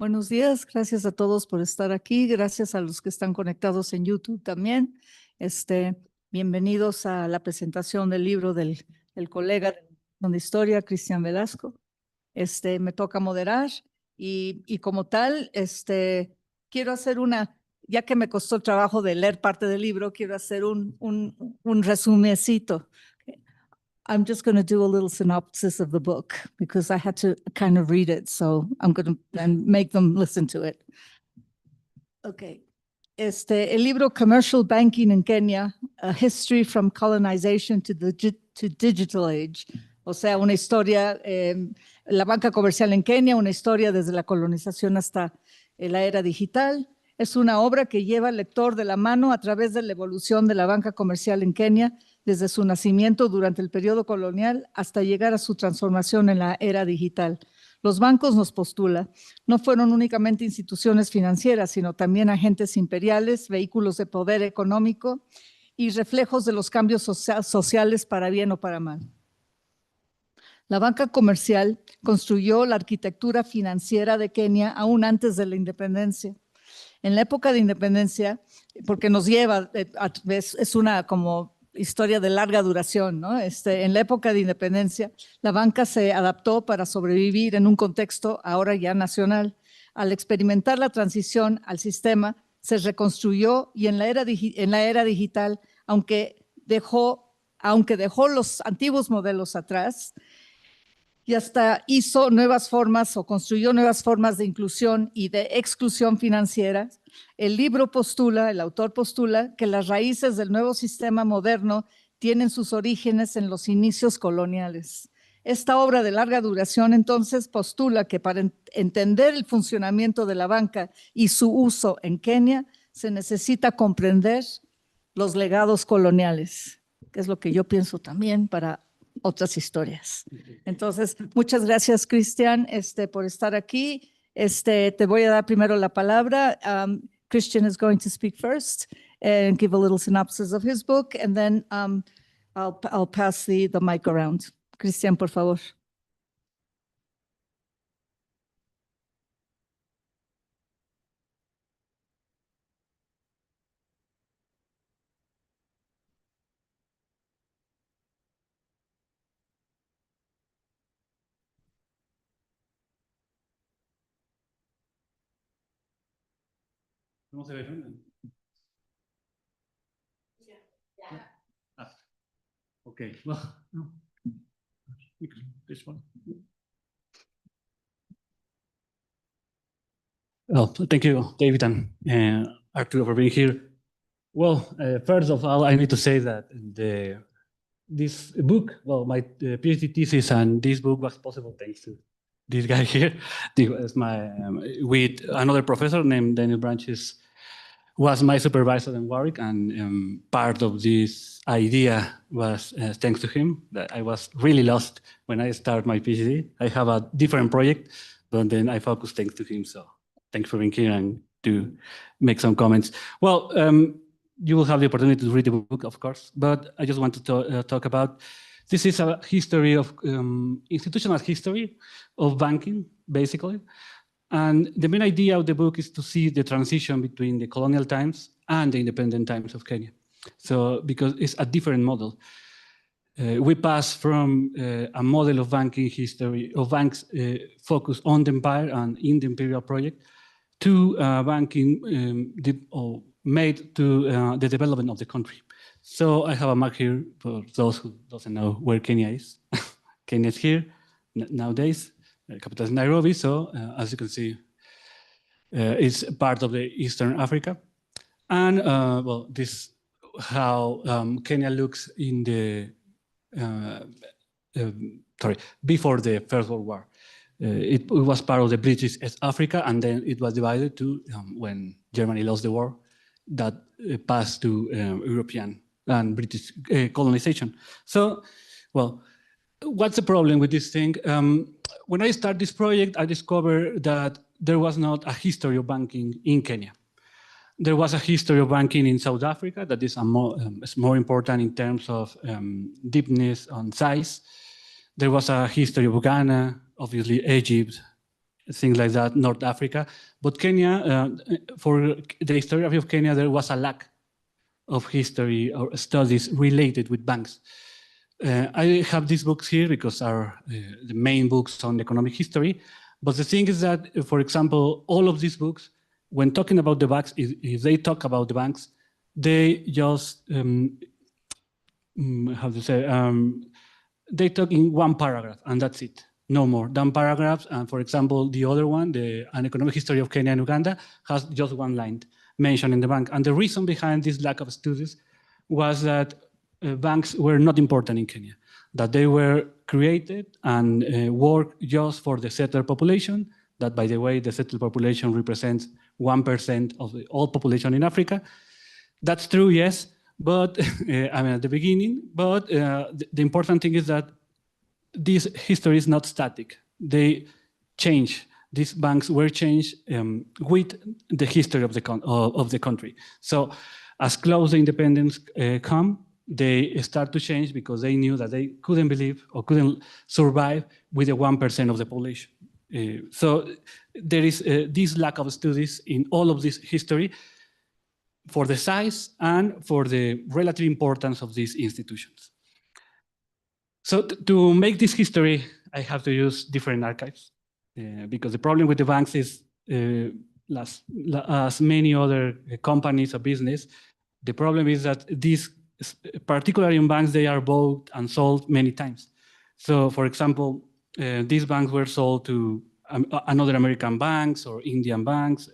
Buenos días, gracias a todos por estar aquí, gracias a los que están conectados en YouTube también. Bienvenidos a la presentación del libro del colega de historia, Christan Velasco. Me toca moderar y como tal, quiero hacer ya que me costó el trabajo de leer parte del libro, quiero hacer un resumecito. I'm just going to do a little synopsis of the book because I had to kind of read it. So I'm going to make them listen to it. Okay. El libro Commercial Banking in Kenya, A History from Colonization to Digital Age. O sea, una historia, la banca comercial en Kenia, una historia desde la colonización hasta la era digital. Es una obra que lleva al lector de la mano a través de la evolución de la banca comercial en Kenia, desde su nacimiento durante el periodo colonial hasta llegar a su transformación en la era digital. Los bancos, nos postula, no fueron únicamente instituciones financieras, sino también agentes imperiales, vehículos de poder económico y reflejos de los cambios sociales para bien o para mal. La banca comercial construyó la arquitectura financiera de Kenia aún antes de la independencia. En la época de independencia, porque nos lleva, es una como historia de larga duración, ¿no? En la época de independencia, la banca se adaptó para sobrevivir en un contexto ahora ya nacional. Al experimentar la transición al sistema, se reconstruyó y en la era digital, aunque dejó los antiguos modelos atrás, y hasta hizo nuevas formas o construyó nuevas formas de inclusión y de exclusión financiera. El autor postula que las raíces del nuevo sistema moderno tienen sus orígenes en los inicios coloniales. Esta obra de larga duración entonces postula que para entender el funcionamiento de la banca y su uso en Kenia se necesita comprender los legados coloniales, que es lo que yo pienso también para otras historias. Entonces, muchas gracias, Christian, por estar aquí. Te voy a dar primero la palabra. Christian is going to speak first and give a little synopsis of his book, and then I'll pass the mic around. Christian, por favor. ¿Cómo se ve? Ah, okay. Well, no. This one. Well, thank you, David and Arturo, for being here. Well, first of all, I need to say that this book, well, my PhD thesis and this book was possible thanks to this guy here. With another professor named Daniel Branches, was my supervisor in Warwick, and part of this idea was thanks to him. That I was really lost when I started my PhD. I have a different project, but then I focused thanks to him. So thanks for being here and to make some comments. Well, you will have the opportunity to read the book, of course, but I just want to talk about, this is a history of, institutional history of banking, basically. And the main idea of the book is to see the transition between the colonial times and the independent times of Kenya. So, because it's a different model. We pass from a model of banking history, of banks focused on the empire and in the imperial project, to banking made to the development of the country. So I have a mark here for those who doesn't know where Kenya is. Kenya is here nowadays. Capital is Nairobi, so as you can see, it's part of the Eastern Africa. And well, this how Kenya looks in the, before the First World War. It was part of the British East Africa, and then it was divided to, when Germany lost the war, that passed to European and British colonization. So, well, what's the problem with this thing? When I started this project, I discovered that there was not a history of banking in Kenya. There was a history of banking in South Africa that is more important in terms of deepness and size. There was a history of Ghana, obviously Egypt, things like that, North Africa. But Kenya, for the historiography of Kenya, there was a lack of history or studies related with banks. I have these books here because are the main books on economic history. But the thing is that, for example, all of these books, when talking about the banks, if they talk about the banks, they just, how to say, they talk in one paragraph and that's it, no more than paragraphs. And for example, the other one, An Economic History of Kenya and Uganda, has just one line mentioning the bank. And the reason behind this lack of studies was that banks were not important in Kenya, that they were created and worked just for the settled population, that by the way, the settled population represents 1% of the whole population in Africa. That's true, yes, but I mean at the beginning, but the important thing is that this history is not static. They change. These banks were changed with the history of the country. So as close the independence come, they start to change because they knew that they couldn't believe or couldn't survive with the 1% of the population. So there is this lack of studies in all of this history for the size and for the relative importance of these institutions. So to make this history, I have to use different archives because the problem with the banks is, as many other companies or business, the problem is that these, particularly in banks, they are bought and sold many times. So for example, these banks were sold to another American banks or Indian banks,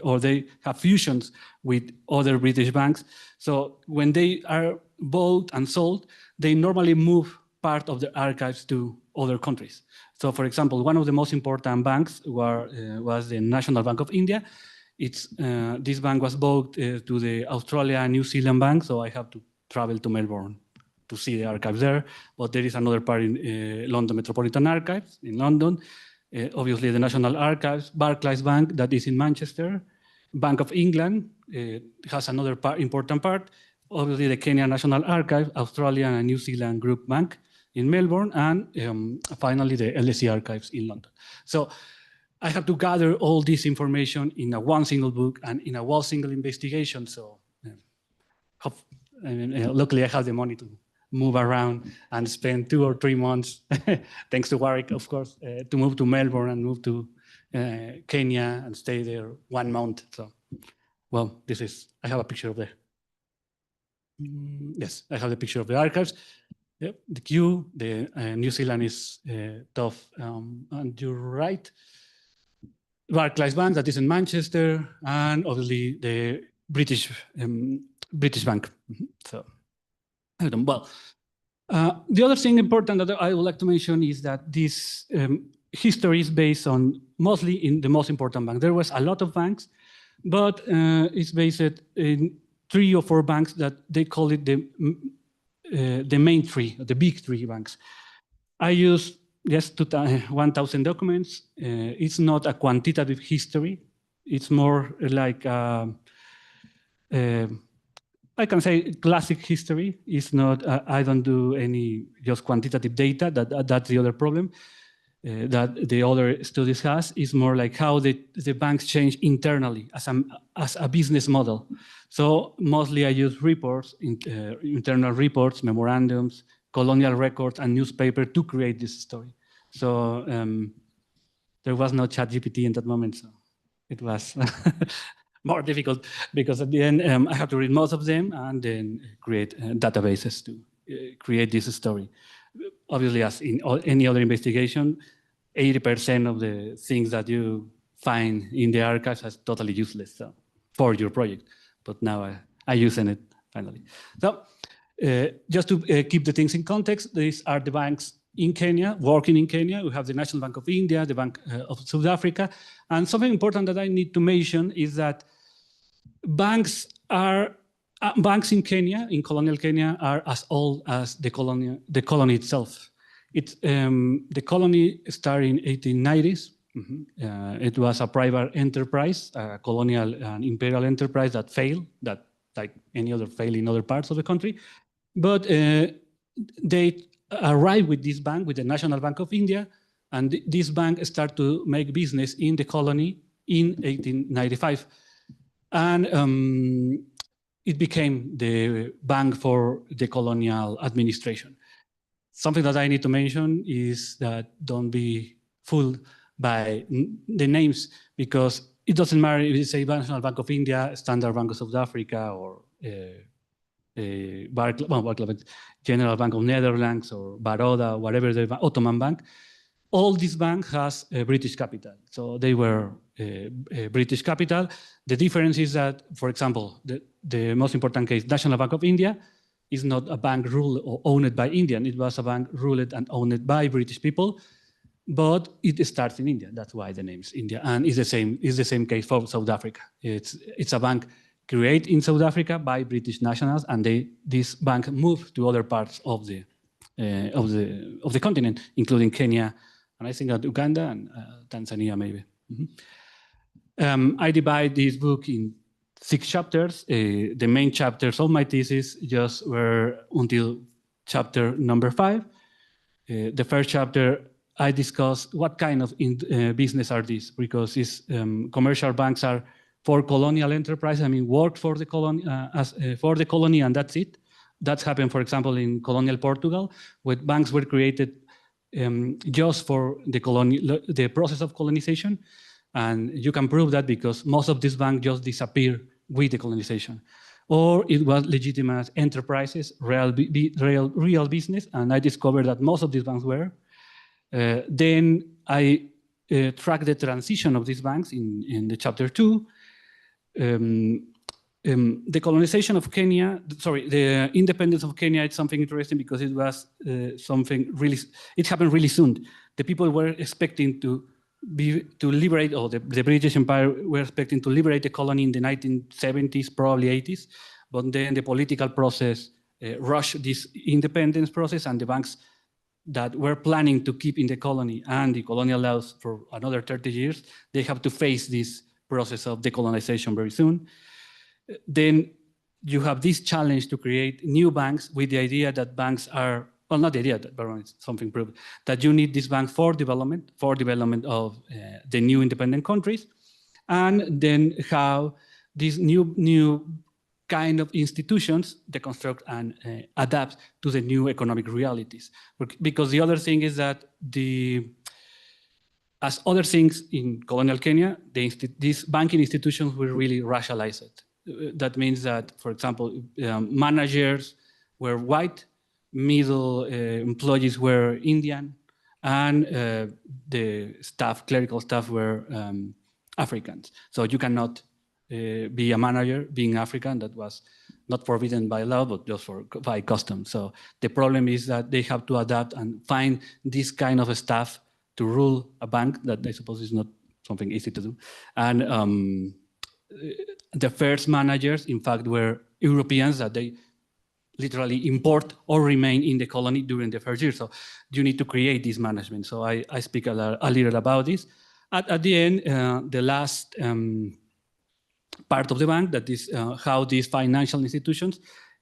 or they have fusions with other British banks. So when they are bought and sold, they normally move part of the archives to other countries. So for example, one of the most important banks was the National Bank of India. This bank was bought to the Australia and New Zealand bank, so I have to travel to Melbourne to see the archives there. But there is another part in London Metropolitan Archives in London. Obviously, the National Archives, Barclays Bank, that is in Manchester. Bank of England has another important part. Obviously, the Kenya National Archive, Australian and New Zealand Group Bank in Melbourne, and finally, the LSE Archives in London. So I have to gather all this information in one single book and in a one single investigation. So luckily, I have the money to move around and spend 2 or 3 months, thanks to Warwick, of course, to move to Melbourne and move to Kenya and stay there 1 month. So, well, I have a picture of there. Yes, I have the picture of the archives. Yep, the queue, the New Zealand is tough. On your right, Barclays Bank, that is in Manchester, and obviously the British Bank. So, well, the other thing important that I would like to mention is that this history is based on mostly in the most important bank. There was a lot of banks, but it's based in 3 or 4 banks that they call it the main 3, the big 3 banks. I use just 1,000 documents. It's not a quantitative history. It's more like I can say classic history. It's not. I don't do any just quantitative data. That's the other problem that the other studies has. Is more like how the banks change internally as a business model. So mostly I use reports, internal reports, memorandums, colonial records, and newspaper to create this story. So there was no ChatGPT in that moment, so it was more difficult because at the end I have to read most of them and then create databases to create this story. Obviously, as in any other investigation, 80% of the things that you find in the archives is totally useless for your project. But now I use it finally. So just to keep the things in context, these are the banks in Kenya, working in Kenya. We have the National Bank of India, the Bank of South Africa. And something important that I need to mention is that banks in Kenya, in colonial Kenya, are as old as the colony itself. The colony started in 1890s. It was a private enterprise, a colonial and imperial enterprise that failed, that like any other failed in other parts of the country. But they arrived with this bank, with the National Bank of India, And this bank started to make business in the colony in 1895. And it became the bank for the colonial administration. Something that I need to mention is that don't be fooled by the names, because it doesn't matter if it's a National Bank of India, Standard Bank of South Africa, or Barclays, General Bank of Netherlands, or Baroda, whatever the Ottoman Bank. All this bank has a British capital. So they were a British capital. The difference is that, for example, the most important case, National Bank of India, is not a bank ruled or owned by Indian. It was a bank ruled and owned by British people, but it starts in India. That's why the name's India. And it's the same case for South Africa. It's a bank created in South Africa by British nationals, and this bank moved to other parts of the continent, including Kenya, and I think that Uganda and Tanzania maybe. I divide this book in 6 chapters. The main chapters of my thesis just were until chapter number 5. The first chapter, I discussed what kind of business are these, because these commercial banks are for colonial enterprise. I mean, work for the colony, for the colony, and that's it. That's happened, for example, in colonial Portugal, where banks were created just for the process of colonization. And you can prove that because most of these banks just disappeared with the colonization. Or it was legitimate enterprises, real business, and I discovered that most of these banks were. Then I tracked the transition of these banks in the chapter 2. The colonization of Kenya, the independence of Kenya, it's something interesting because it was it happened really soon. The people were expecting to liberate, or the British Empire were expecting to liberate the colony in the 1970s, probably 80s, but then the political process rushed this independence process, and the banks that were planning to keep in the colony and the colonial laws for another 30 years, they have to face this process of decolonization very soon. Then you have this challenge to create new banks with the idea that banks are, well, not the idea, but it's something proved, that you need this bank for development of the new independent countries, and then how these new kind of institutions deconstruct and adapt to the new economic realities. Because the other thing is that as other things in colonial Kenya, these banking institutions were really racialized. That means that, for example, managers were white, middle employees were Indian, and the staff, clerical staff, were Africans. So you cannot be a manager being African. That was not forbidden by law, but just by custom. So the problem is that they have to adapt and find this kind of staff to rule a bank that I suppose is not something easy to do. And the first managers, in fact, were Europeans that they literally import or remain in the colony during the first year. So you need to create this management. So I speak a little about this. At the end, the last part of the bank, that is how these financial institutions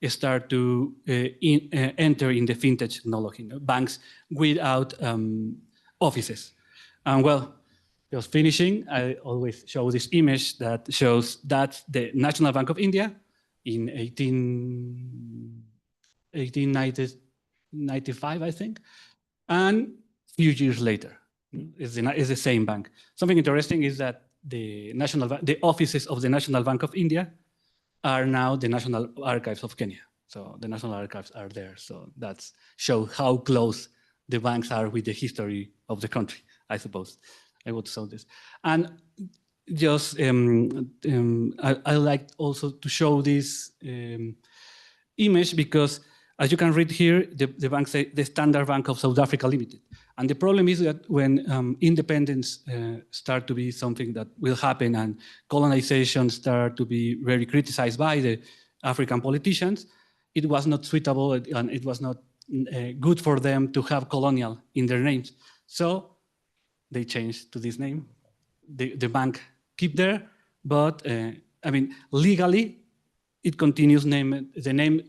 start to enter in the fintech technology, banks without offices. And well, just finishing, I always show this image that shows that the National Bank of India in 1895, I think, and a few years later, it's the same bank. Something interesting is that the offices of the National Bank of India are now the National Archives of Kenya. So the National Archives are there. So that shows how close the banks are with the history of the country, I suppose. I would say this. And just, I like also to show this image because, as you can read here, the bank say the Standard Bank of South Africa Limited. And the problem is that when independence start to be something that will happen and colonization start to be very criticized by the African politicians, it was not suitable and it was not good for them to have colonial in their names. So they changed to this name. The bank keep there, but I mean, legally, it continues the name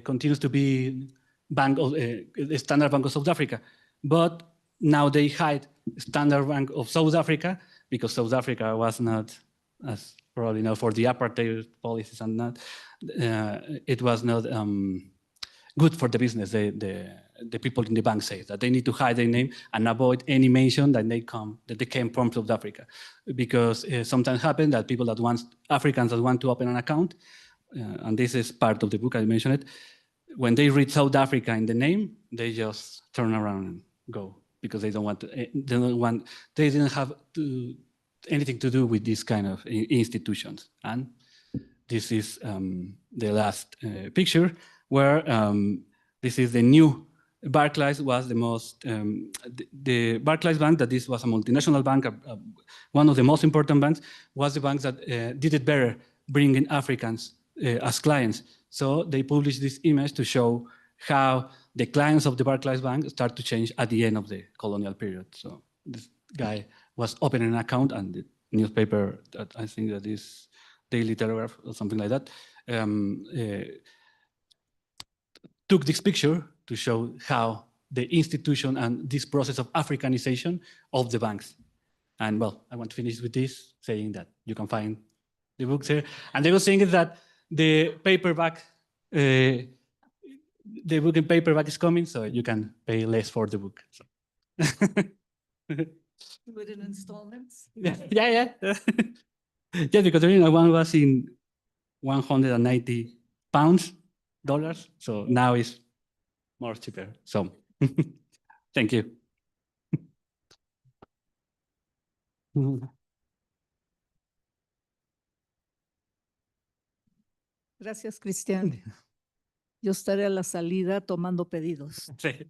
continues to be Bank of the Standard Bank of South Africa, but now they hide Standard Bank of South Africa because South Africa was not, as probably know, for the apartheid policies and that, it was not good for the business. The people in the bank say that they need to hide their name and avoid any mention that they came from South Africa, because sometimes happens that people that Africans that want to open an account, and this is part of the book, I mentioned it, when they read South Africa in the name, they just turn around and go, because they don't want to, they didn't have anything to do with this kind of institutions. And this is the last picture, where this is the new Barclays was the most, the Barclays Bank, that this was a multinational bank, one of the most important banks, was the bank that did it better, bringing Africans as clients. So they published this image to show how the clients of the Barclays Bank start to change at the end of the colonial period. So this guy was opening an account, and the newspaper, that I think that is Daily Telegraph or something like that, took this picture to show how the institution and this process of Africanization of the banks. And well, I want to finish with this, saying that you can find the books here. And they were saying that the paperback, the book in paperback is coming, so you can pay less for the book. So. Do it in installments? Yeah. Yeah, because the original one was in 190 pounds, dollars, so now it's more cheaper. So thank you. Gracias, Christian. Yo estaré a la salida tomando pedidos. Sí.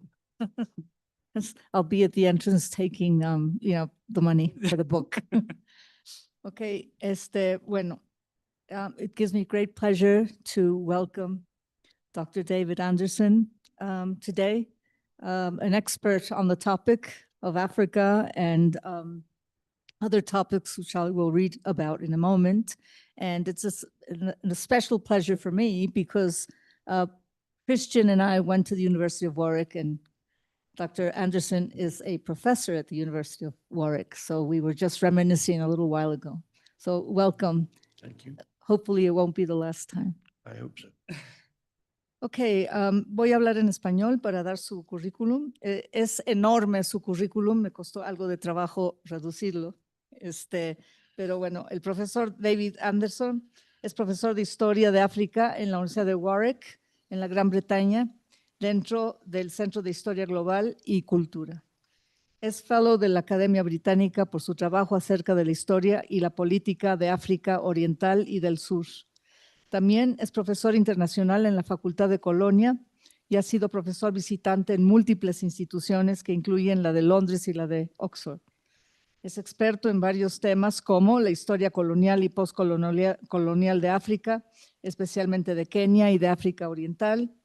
I'll be at the entrance taking, the money for the book. Okay, bueno, it gives me great pleasure to welcome Dr. David Anderson today, an expert on the topic of Africa and other topics which I will read about in a moment. And it's a special pleasure for me because Christian and I went to the University of Warwick, and Dr. Anderson is a professor at the University of Warwick. So we were just reminiscing a little while ago. So welcome. Thank you. Hopefully it won't be the last time. I hope so. Ok, voy a hablar en español para dar su currículum. Es enorme su currículum, me costó algo de trabajo reducirlo. Pero bueno, el profesor David Anderson es profesor de Historia de África en la Universidad de Warwick, en la Gran Bretaña, dentro del Centro de Historia Global y Cultura. Es fellow de la Academia Británica por su trabajo acerca de la historia y la política de África Oriental y del Sur. También es profesor internacional en la Facultad de Colonia y ha sido profesor visitante en múltiples instituciones que incluyen la de Londres y la de Oxford. Es experto en varios temas como la historia colonial y postcolonial de África, especialmente de Kenia y de África Oriental,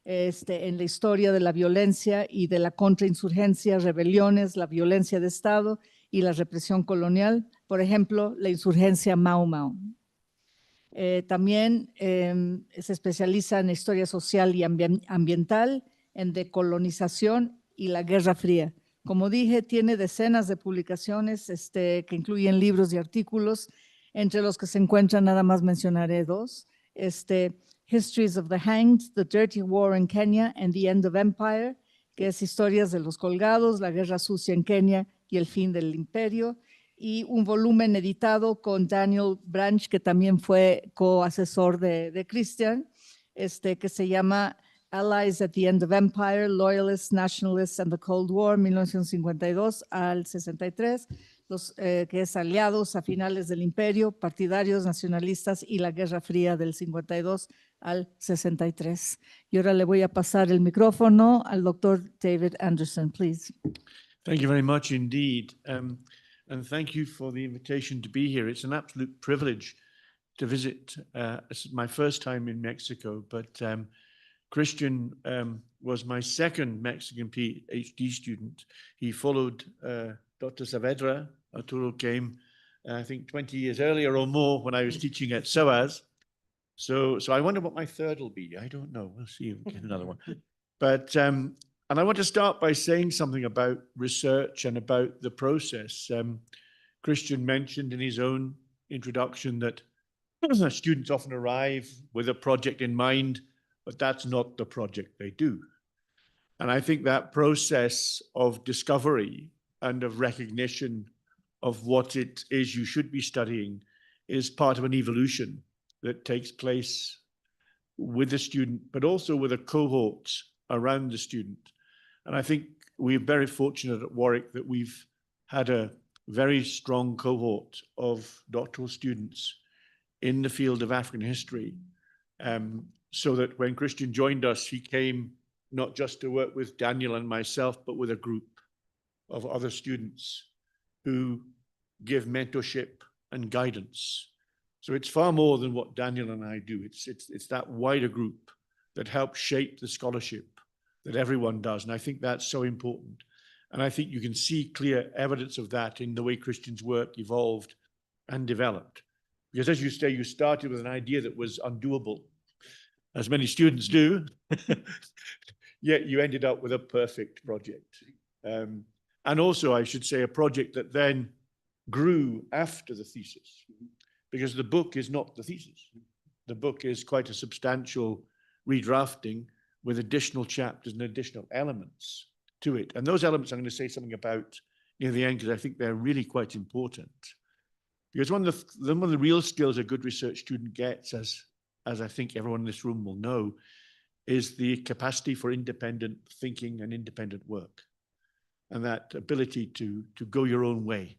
en la historia de la violencia y de la contrainsurgencia, rebeliones, la violencia de Estado y la represión colonial, por ejemplo, la insurgencia Mau Mau. También se especializa en historia social y ambiental, en decolonización y la Guerra Fría. Como dije, tiene decenas de publicaciones que incluyen libros y artículos, entre los que se encuentran, nada más mencionaré dos, Histories of the Hanged, The Dirty War in Kenya and the End of Empire, que es historias de los colgados, la guerra sucia en Kenia y el fin del imperio, y un volumen editado con Daniel Branch, que también fue coasesor de Christian, que se llama Allies at the End of Empire, Loyalists, Nationalists and the Cold War, 1952 al 63, que es aliados a finales del imperio, partidarios, nacionalistas y la Guerra Fría del 52 al 63. Y ahora le voy a pasar el micrófono al doctor David Anderson, please. Thank you very much indeed. And thank you for the invitation to be here. It's an absolute privilege to visit. This is my first time in Mexico, but Christian was my second Mexican PhD student. He followed Dr. Saavedra. Arturo came, I think, 20 years earlier or more when I was teaching at SOAS. So I wonder what my third will be. I don't know. We'll see if we get another one. But And I want to start by saying something about research and about the process. Christian mentioned in his own introduction that students often arrive with a project in mind, but that's not the project they do. And I think that process of discovery and of recognition of what it is you should be studying is part of an evolution that takes place with the student, but also with a cohort around the student. And I think we're very fortunate at Warwick that we've had a very strong cohort of doctoral students in the field of African history, so that when Christian joined us, he came not just to work with Daniel and myself, but with a group of other students who give mentorship and guidance. So it's far more than what Daniel and I do. It's that wider group that helps shape the scholarship that everyone does. And I think that's so important. And I think you can see clear evidence of that in the way Christian's work evolved and developed. Because as you say, you started with an idea that was undoable, as many students do, yet you ended up with a perfect project. And also, I should say, a project that then grew after the thesis, because the book is not the thesis. The book is quite a substantial redrafting with additional chapters and additional elements to it. And those elements I'm going to say something about near the end, because I think they're really quite important. Because one of the real skills a good research student gets, as I think everyone in this room will know, is the capacity for independent thinking and independent work. And that ability to go your own way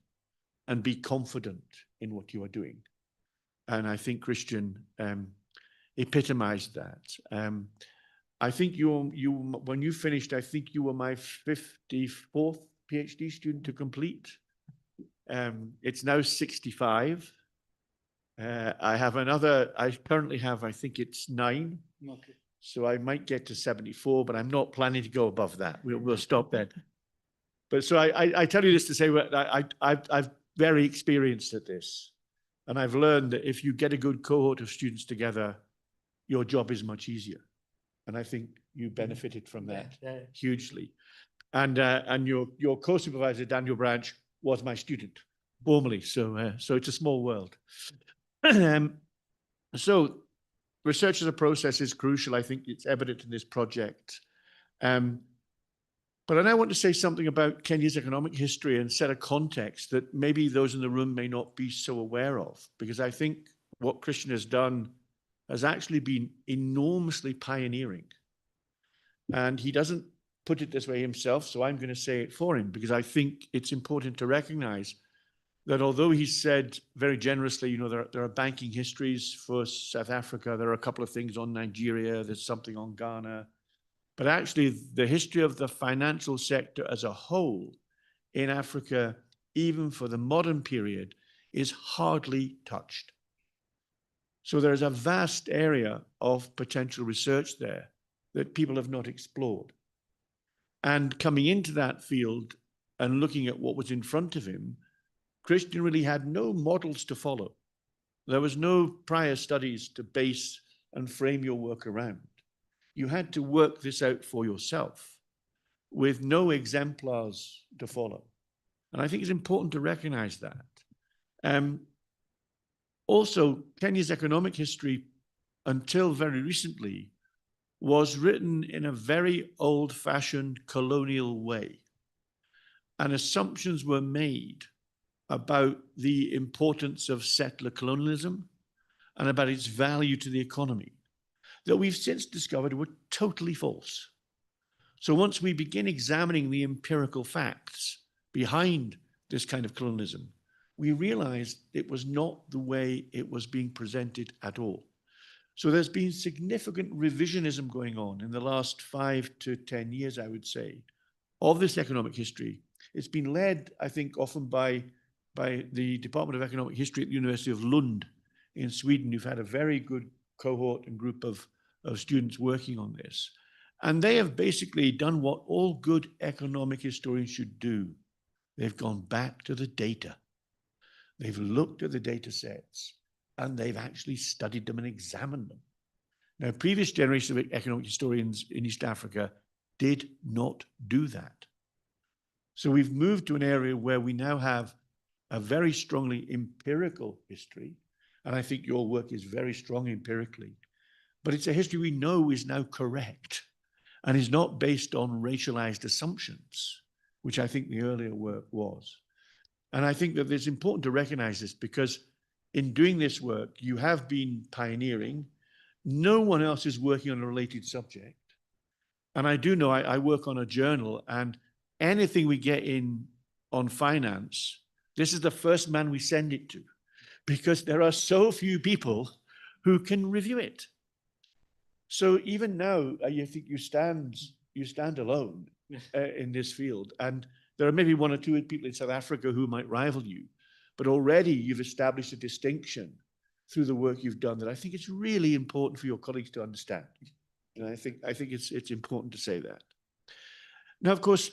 and be confident in what you are doing. And I think Christian epitomized that. I think when you finished, I think you were my 54th PhD student to complete. It's now 65. I currently have, I think it's 9. Okay. So I might get to 74, but I'm not planning to go above that. We'll stop there. But so I tell you this to say I've very experienced at this. And I've learned that if you get a good cohort of students together, your job is much easier. And I think you benefited from that hugely. And your co-supervisor, Daniel Branch, was my student formerly. So it's a small world. So research as a process is crucial. I think it's evident in this project. But I now want to say something about Kenya's economic history and set a context that maybe those in the room may not be so aware of, because I think what Christian has done has actually been enormously pioneering. And he doesn't put it this way himself, so I'm going to say it for him, because I think it's important to recognize that although he said very generously, there are banking histories for South Africa, there are a couple of things on Nigeria, there's something on Ghana, but actually the history of the financial sector as a whole in Africa, even for the modern period, is hardly touched. So there's a vast area of potential research there that people have not explored. And coming into that field and looking at what was in front of him, Christian really had no models to follow. There was no prior studies to base and frame your work around. You had to work this out for yourself with no exemplars to follow. And I think it's important to recognize that. Also, Kenya's economic history, until very recently, was written in a very old-fashioned colonial way. And assumptions were made about the importance of settler colonialism and about its value to the economy that we've since discovered were totally false. So once we begin examining the empirical facts behind this kind of colonialism, we realized it was not the way it was being presented at all. So there's been significant revisionism going on in the last 5 to 10 years, I would say, of this economic history. It's been led, I think, often by the Department of Economic History at the University of Lund in Sweden, who've had a very good cohort and group of students working on this. And they have basically done what all good economic historians should do. They've gone back to the data. They've looked at the data sets and they've actually studied them and examined them. Now, previous generations of economic historians in East Africa did not do that. So we've moved to an area where we now have a very strongly empirical history, and I think your work is very strong empirically, but it's a history we know is now correct and is not based on racialized assumptions, which I think the earlier work was. And I think that it's important to recognize this, because in doing this work, you have been pioneering. No one else is working on a related subject. And I do know I work on a journal, and anything we get in on finance, this is the first man we send it to, because there are so few people who can review it. So even now, I think you stand alone in this field, and there are maybe one or two people in South Africa who might rival you, but already you've established a distinction through the work you've done that I think it's really important for your colleagues to understand. And I think it's important to say that. Now, of course,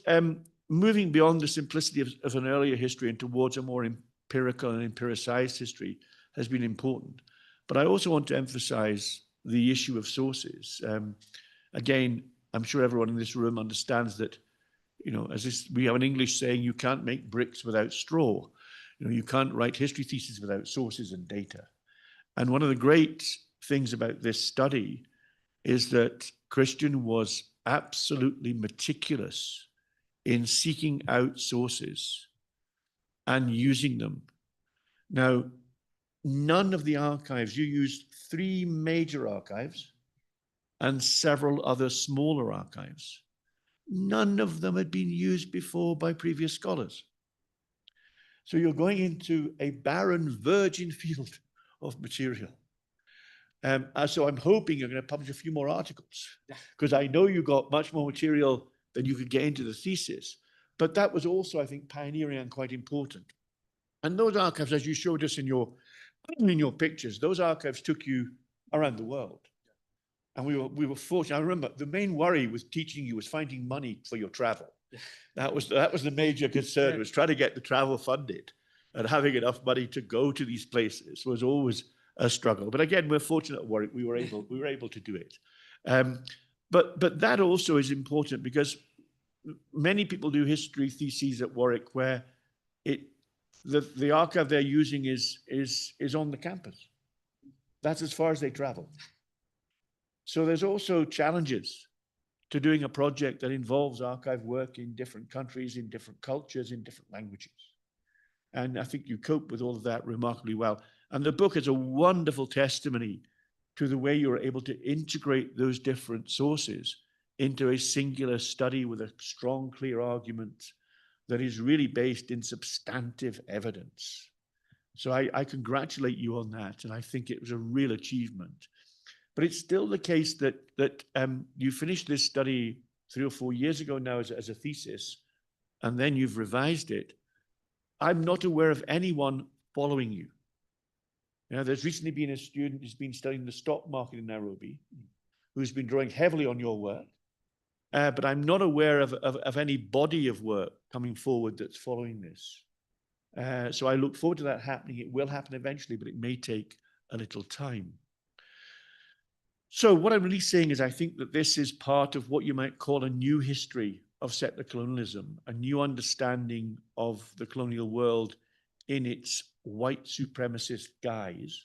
moving beyond the simplicity of an earlier history and towards a more empirical and empiricized history has been important. But I also want to emphasize the issue of sources. Again, I'm sure everyone in this room understands that, we have an English saying, you can't make bricks without straw. You can't write history theses without sources and data. And one of the great things about this study is that Christian was absolutely meticulous in seeking out sources and using them. Now, none of the archives, you used 3 major archives and several other smaller archives. None of them had been used before by previous scholars. So you're going into a barren, virgin field of material. So I'm hoping you're going to publish a few more articles, because I know you got much more material than you could get into the thesis. But that was also, I think, pioneering and quite important. And those archives, as you showed us in your pictures, those archives took you around the world. And we were fortunate. I remember the main worry with teaching you was finding money for your travel. That was the major concern, was trying to get the travel funded, and having enough money to go to these places was always a struggle. But again, we're fortunate at Warwick, we were able to do it. But that also is important, because many people do history theses at Warwick where the archive they're using is on the campus. That's as far as they travel. So there's also challenges to doing a project that involves archive work in different countries, in different cultures, in different languages. And I think you cope with all of that remarkably well. And the book is a wonderful testimony to the way you're able to integrate those different sources into a singular study with a strong, clear argument that is really based in substantive evidence. So I congratulate you on that, and I think it was a real achievement. But it's still the case that you finished this study 3 or 4 years ago now as a thesis, and then you've revised it. I'm not aware of anyone following you. There's recently been a student who's been studying the stock market in Nairobi, who's been drawing heavily on your work, but I'm not aware of any body of work coming forward that's following this. So I look forward to that happening. It will happen eventually, but it may take a little time. So what I'm really saying is I think that this is part of what you might call a new history of settler colonialism, a new understanding of the colonial world in its white supremacist guise.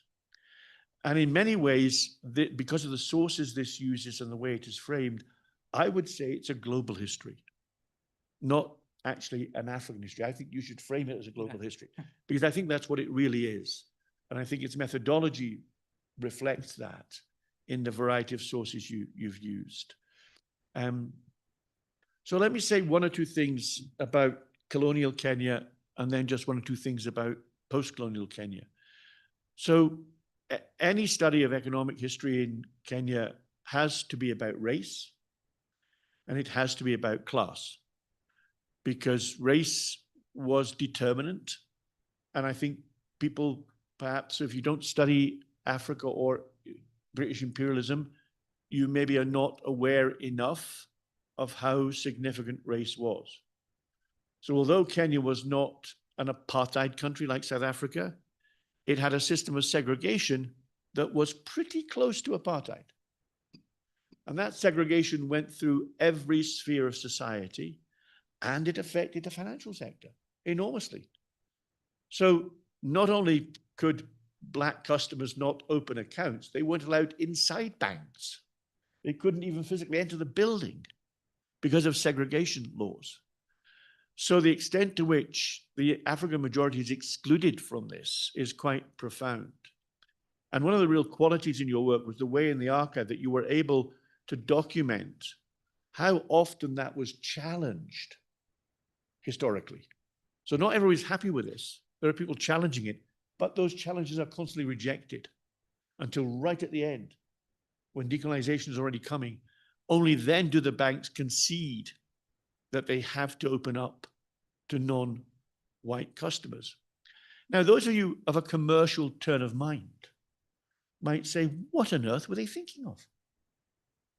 And in many ways, because of the sources this uses and the way it is framed, I would say it's a global history, not actually an African history. I think you should frame it as a global history, because I think that's what it really is. And I think its methodology reflects that in the variety of sources you've used. So let me say 1 or 2 things about colonial Kenya, and then just 1 or 2 things about post-colonial Kenya. So any study of economic history in Kenya has to be about race, and it has to be about class, because race was determinant. And I think people, perhaps if you don't study Africa or British imperialism, you maybe are not aware enough of how significant race was. So although Kenya was not an apartheid country like South Africa, it had a system of segregation that was pretty close to apartheid. And that segregation went through every sphere of society, and it affected the financial sector enormously. So not only could Black customers not open accounts, they weren't allowed inside banks. They couldn't even physically enter the building because of segregation laws. So the extent to which the African majority is excluded from this is quite profound. And one of the real qualities in your work was the way in the archive that you were able to document how often that was challenged historically. So not everybody's happy with this. There are people challenging it, but those challenges are constantly rejected until right at the end, when decolonization is already coming. Only then do the banks concede that they have to open up to non-white customers. Now, those of you of a commercial turn of mind might say, what on earth were they thinking of?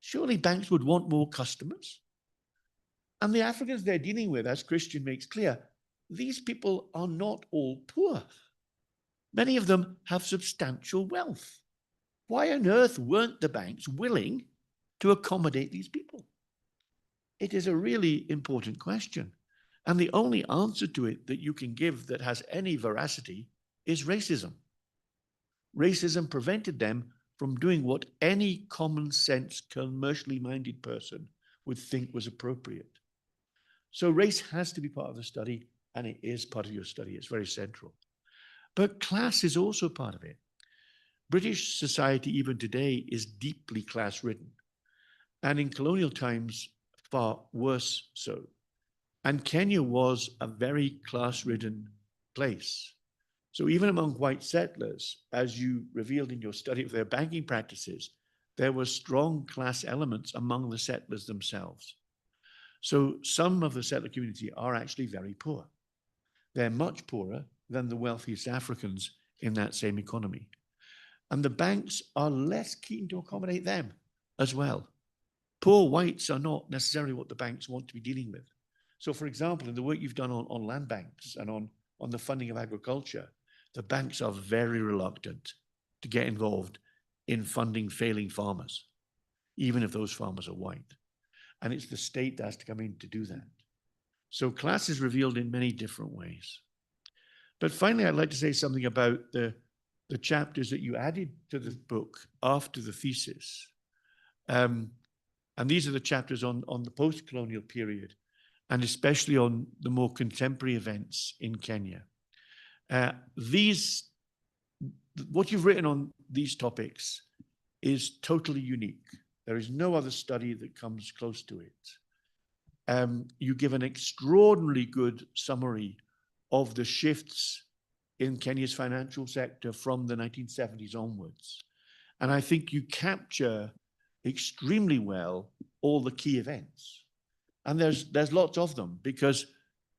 Surely banks would want more customers. And the Africans they're dealing with, as Christian makes clear, these people are not all poor. Many of them have substantial wealth. Why on earth weren't the banks willing to accommodate these people? It is a really important question. And the only answer to it that you can give that has any veracity is racism. Racism prevented them from doing what any common sense, commercially minded person would think was appropriate. So race has to be part of the study, and it is part of your study. It's very central. But class is also part of it. British society, even today, is deeply class-ridden, and in colonial times, far worse so. And Kenya was a very class-ridden place. So even among white settlers, as you revealed in your study of their banking practices, there were strong class elements among the settlers themselves. So some of the settler community are actually very poor. They're much poorer than the wealthiest Africans in that same economy. And the banks are less keen to accommodate them as well. Poor whites are not necessarily what the banks want to be dealing with. So for example, in the work you've done on land banks and on the funding of agriculture, the banks are very reluctant to get involved in funding failing farmers, even if those farmers are white. And it's the state that has to come in to do that. So class is revealed in many different ways. But finally, I'd like to say something about the chapters that you added to the book after the thesis. And these are the chapters on the post-colonial period, and especially on the more contemporary events in Kenya. What you've written on these topics is totally unique. There is no other study that comes close to it. You give an extraordinarily good summary of the shifts in Kenya's financial sector from the 1970s onwards. And I think you capture extremely well all the key events. And there's lots of them, because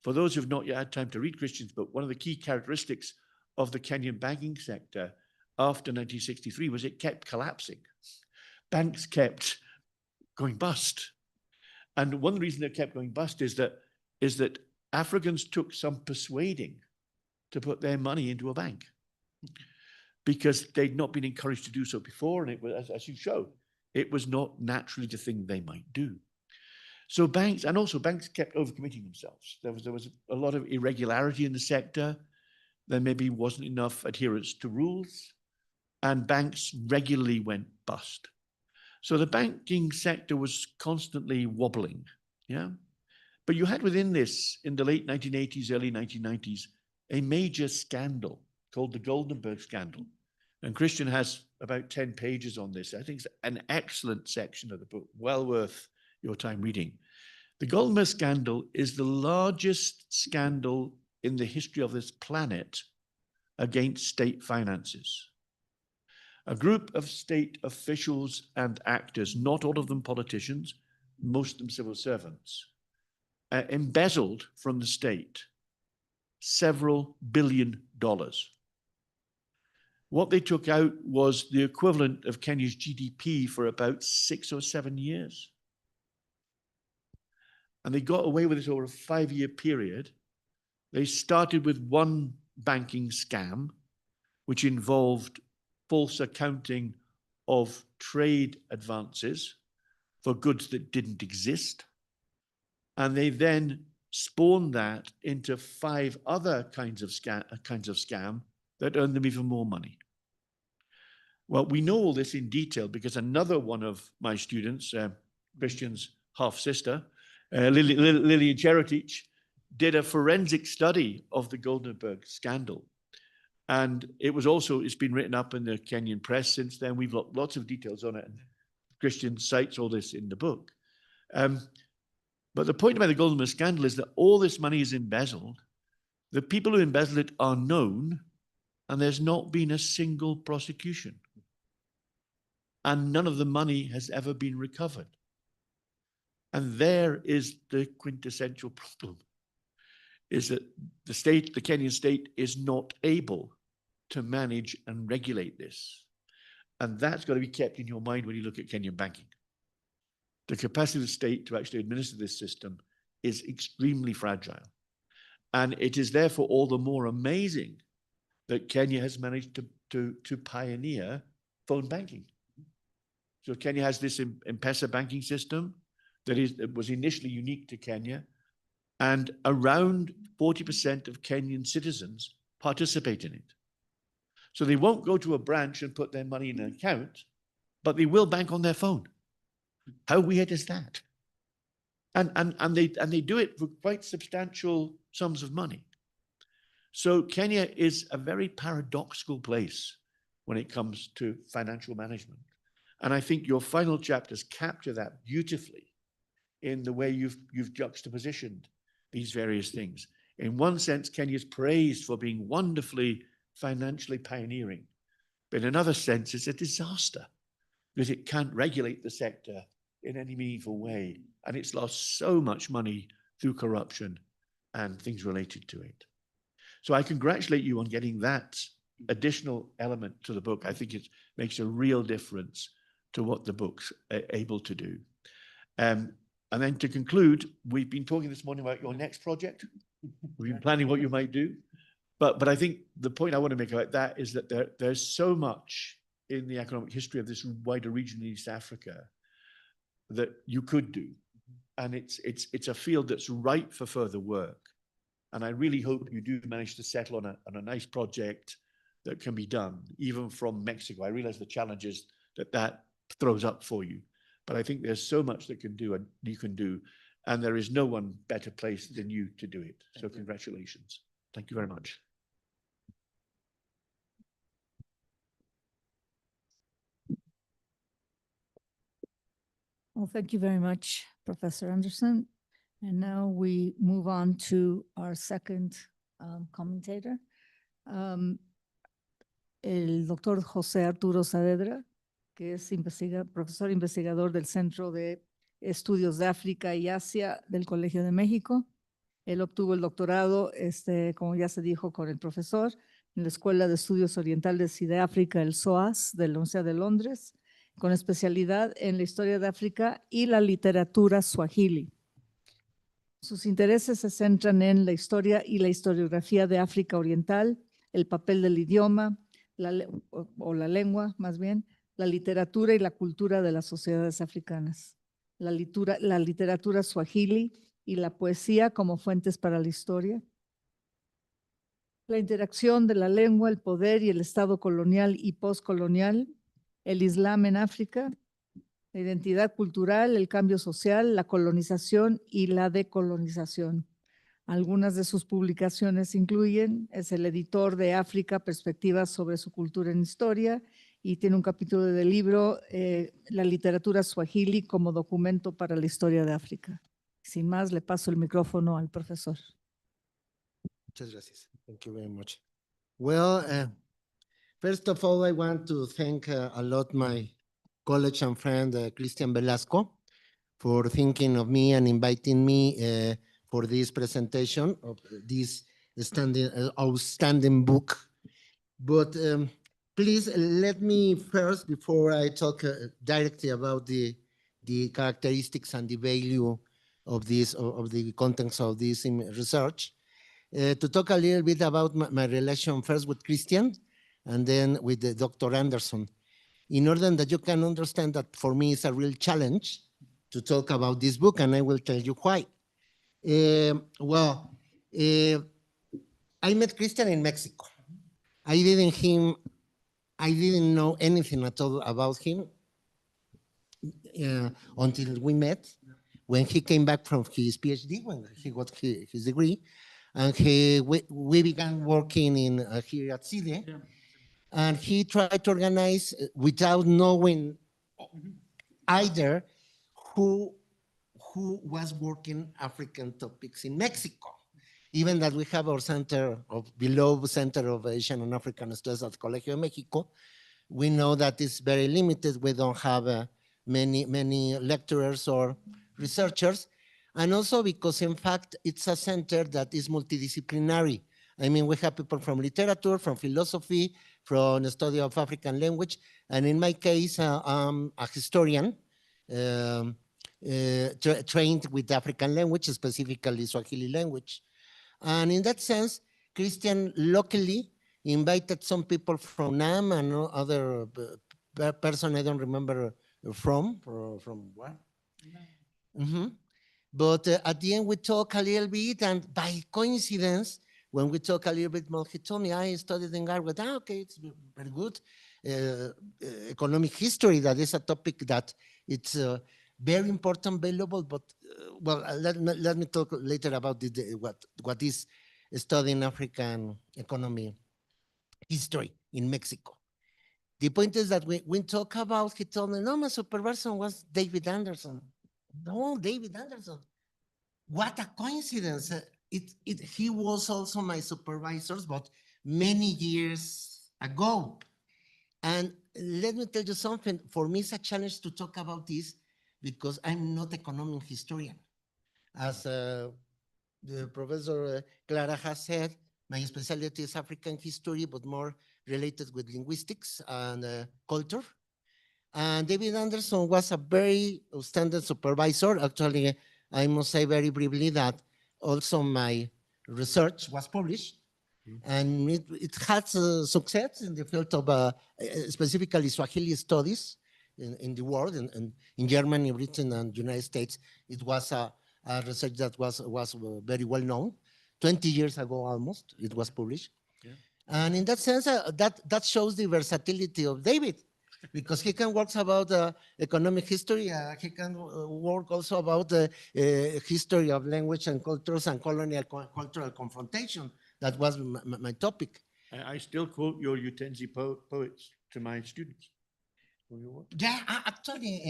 for those who've not yet had time to read Christian's book, one of the key characteristics of the Kenyan banking sector after 1963 was it kept collapsing. Banks kept going bust. And one reason they kept going bust is that Africans took some persuading to put their money into a bank, because they'd not been encouraged to do so before. And it was, as you show, it was not naturally the thing they might do. So banks kept overcommitting themselves. There was a lot of irregularity in the sector. There maybe wasn't enough adherence to rules, and banks regularly went bust. So the banking sector was constantly wobbling, yeah? But you had within this, in the late 1980s, early 1990s, a major scandal called the Goldenberg scandal. And Christian has about 10 pages on this. I think it's an excellent section of the book, well worth your time reading. The Goldenberg scandal is the largest scandal in the history of this planet against state finances. A group of state officials and actors, not all of them politicians, most of them civil servants, embezzled from the state several $billions. What they took out was the equivalent of Kenya's GDP for about 6 or 7 years. And they got away with it over a 5-year period. They started with one banking scam, which involved false accounting of trade advances for goods that didn't exist. And they then spawned that into 5 other kinds of scam that earned them even more money. Well, we know all this in detail because another one of my students, Christian's half-sister, Lillian Cheretich, did a forensic study of the Goldenberg scandal. And it's been written up in the Kenyan press since then. We've got lots of details on it. And Christian cites all this in the book. But the point about the Goldenberg scandal is that all this money is embezzled. The people who embezzled it are known, and there's not been a single prosecution. And none of the money has ever been recovered. And there is the quintessential problem, is that the Kenyan state is not able to manage and regulate this. And that's got to be kept in your mind when you look at Kenyan banking. The capacity of the state to actually administer this system is extremely fragile. And it is therefore all the more amazing that Kenya has managed to pioneer phone banking. So Kenya has this M-Pesa banking system that was initially unique to Kenya, and around 40% of Kenyan citizens participate in it. So they won't go to a branch and put their money in an account, but they will bank on their phone. How weird is that? And they do it for quite substantial sums of money. So Kenya is a very paradoxical place when it comes to financial management. And I think your final chapters capture that beautifully in the way you've juxtapositioned these various things. In one sense, Kenya is praised for being wonderfully financially pioneering. But in another sense, it's a disaster because it can't regulate the sector in any meaningful way. And it's lost so much money through corruption and things related to it. So I congratulate you on getting that additional element to the book. I think it makes a real difference to what the book's able to do. And then to conclude, we've been talking this morning about your next project. We've been planning what you might do. But I think the point I want to make about that is that there's so much in the economic history of this wider region in East Africa that you could do. And it's a field that's ripe for further work. And I really hope you do manage to settle on a nice project that can be done, even from Mexico. I realize the challenges that throws up for you. But I think there's so much that you can do, and there is no one better placed than you to do it. So congratulations. Thank you very much. Well, thank you very much, Professor Anderson. And now we move on to our second commentator, el doctor José Arturo Saavedra, que es profesor investigador del Centro de Estudios de África y Asia del Colegio de México. Él obtuvo el doctorado, como ya se dijo con el profesor, en la Escuela de Estudios Orientales y de África, el SOAS, de la Universidad de Londres, con especialidad en la historia de África y la literatura suajili. Sus intereses se centran en la historia y la historiografía de África Oriental, el papel del idioma, la lengua más bien, la literatura y la cultura de las sociedades africanas, la literatura suajili y la poesía como fuentes para la historia, la interacción de la lengua, el poder y el estado colonial y postcolonial, el Islam en África, la identidad cultural, el cambio social, la colonización y la decolonización. Algunas de sus publicaciones incluyen, es el editor de África, Perspectivas sobre su cultura en historia, y tiene un capítulo del libro, La literatura suajili como documento para la historia de África. Sin más, le paso el micrófono al profesor. Muchas gracias. Thank you very much. Well, first of all, I want to thank a lot my college and friend, Christian Velasco, for thinking of me and inviting me for this presentation of this outstanding book. But please let me first, before I talk directly about the characteristics and the value of this, of the contents of this research, to talk a little bit about my relation first with Christian and then with Dr. Anderson, in order that you can understand that for me it's a real challenge to talk about this book, and I will tell you why. I met Christian in Mexico. I didn't know anything at all about him until we met when he came back from his PhD, when he got his degree, and we began working in here at CIDE, and he tried to organize without knowing either who was working African topics in Mexico. Even that we have our Center of Asian and African Studies at Colegio, México, we know that it's very limited. We don't have many lecturers or researchers. And also because in fact, it's a center that is multidisciplinary. I mean, we have people from literature, from philosophy, from the study of African language. And in my case, I'm a historian trained with African language, specifically Swahili language. And in that sense, Christian luckily invited some people from NAM and other person I don't remember from what? But at the end, we talk a little bit, and by coincidence, when we talk a little bit more, he told me, I studied in Warwick. Okay, it's very good. Economic history, that is a topic that it's very important, valuable, but well, let me talk later about what is studying African economy history in Mexico. The point is that we talk about, he told me, no, my supervisor was David Anderson. No, David Anderson. What a coincidence. He was also my supervisor, but many years ago. And let me tell you something. For me, it's a challenge to talk about this because I'm not an economic historian. As the Professor Clara has said, my specialty is African history, but more related with linguistics and culture. And David Anderson was a very outstanding supervisor. Actually, I must say very briefly that also my research was published. And it had success in the field of specifically Swahili studies in the world, and in Germany, Britain, and United States. It was a research that was very well known. 20 years ago almost, it was published. Yeah. And in that sense, that shows the versatility of David, because he can work about economic history. He can work also about the history of language and cultures and colonial cultural confrontation. That was my topic. I still quote your Utensi poets to my students. Yeah, actually,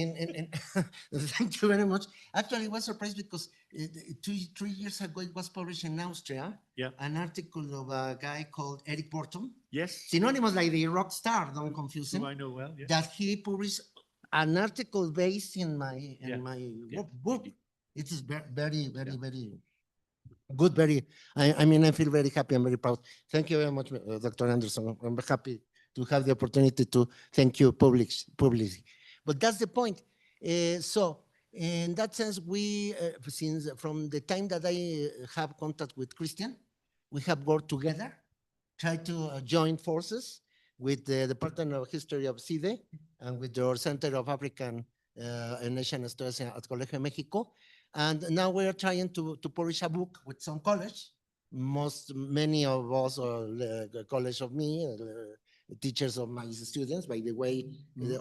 thank you very much. Actually, I was surprised because 3 years ago, it was published in Austria, an article of a guy called Eric Borton. Yes. Synonymous like the rock star, don't confuse him. Who I know well, yes. That he published an article based in my book. It is very good, I mean, I feel very happy and very proud. Thank you very much, Dr. Anderson. I'm happy to have the opportunity to thank you publicly. But that's the point. So in that sense, we, since from the time that I have contact with Christian, we have worked together, tried to join forces with the Department of History of CIDE and with our Center of African and Asian Studies at Colegio, México. And now we're trying to publish a book with some college. Many of us are the college of me, teachers of my students. By the way,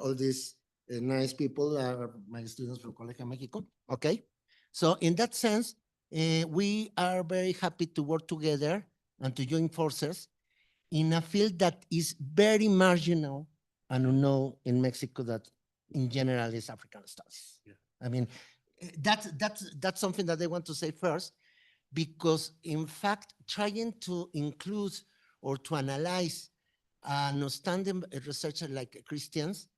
all these nice people are my students from Colegio, México. Okay. So in that sense, we are very happy to work together and to join forces in a field that is very marginal and unknown in Mexico, that in general is African studies. Yeah. I mean, that's something that I want to say first, because in fact, trying to include or to analyze an outstanding researcher like Christian's,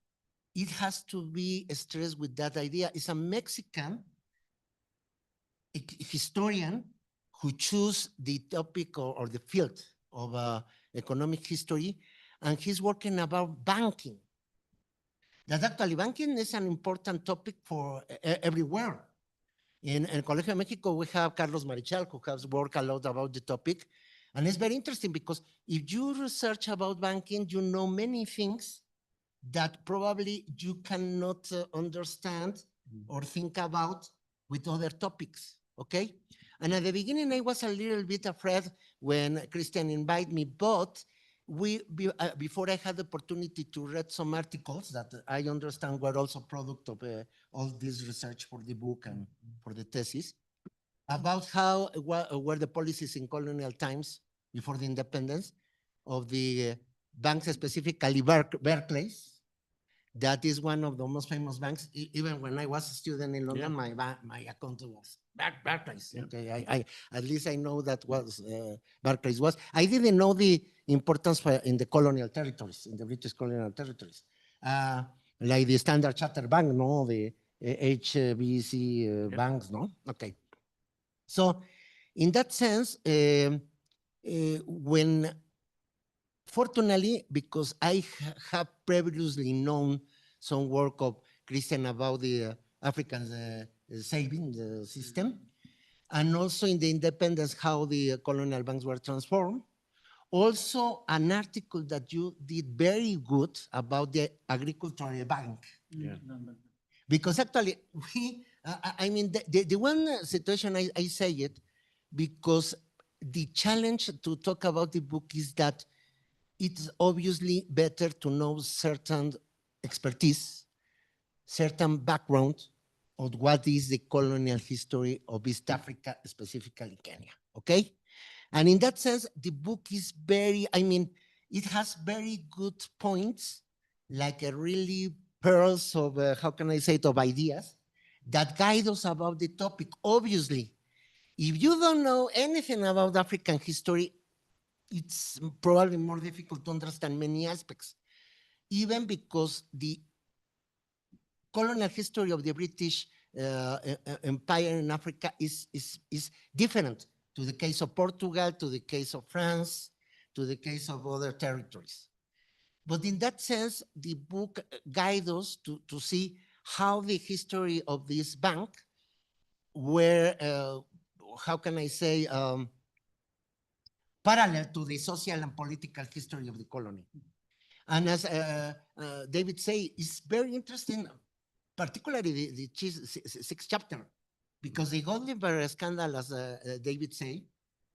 it has to be stressed with that idea. It's a Mexican historian who chose the topic or the field of economic history, and he's working about banking. That actually banking is an important topic for everywhere. In Colegio, México, we have Carlos Marichal, who has worked a lot about the topic. And it's very interesting because if you research about banking, you know many things that probably you cannot understand or think about with other topics, okay? And at the beginning, I was a little bit afraid when Christian invited me, but before I had the opportunity to read some articles that I understand were also product of all this research for the book and for the thesis, about how were the policies in colonial times before the independence of the banks, specifically Barclays. That is one of the most famous banks. Even when I was a student in London, my account was Barclays. Yeah. Okay, I at least I know that was Barclays was. I didn't know the importance in the colonial territories, in the British colonial territories, like the Standard Chartered Bank, no, the HBC banks, no. Okay, so in that sense, when fortunately, because I have previously known some work of Christian about the African saving system, and also in the independence, how the colonial banks were transformed. Also, an article that you did very good about the agricultural bank. Yeah. Because actually, I mean, the one situation I say it, because the challenge to talk about the book is that it's obviously better to know certain expertise, certain background of what is the colonial history of East Africa, specifically Kenya, okay? And in that sense, the book is very, I mean, it has very good points, like a really pearls of, how can I say it, of ideas that guide us about the topic. Obviously, if you don't know anything about African history, it's probably more difficult to understand many aspects, even because the colonial history of the British Empire in Africa is different to the case of Portugal, to the case of France, to the case of other territories. But in that sense, the book guides us to see how the history of this bank were, how can I say, parallel to the social and political history of the colony. And as David say, it's very interesting, particularly the sixth chapter, because the Goldenberg scandal, as David say,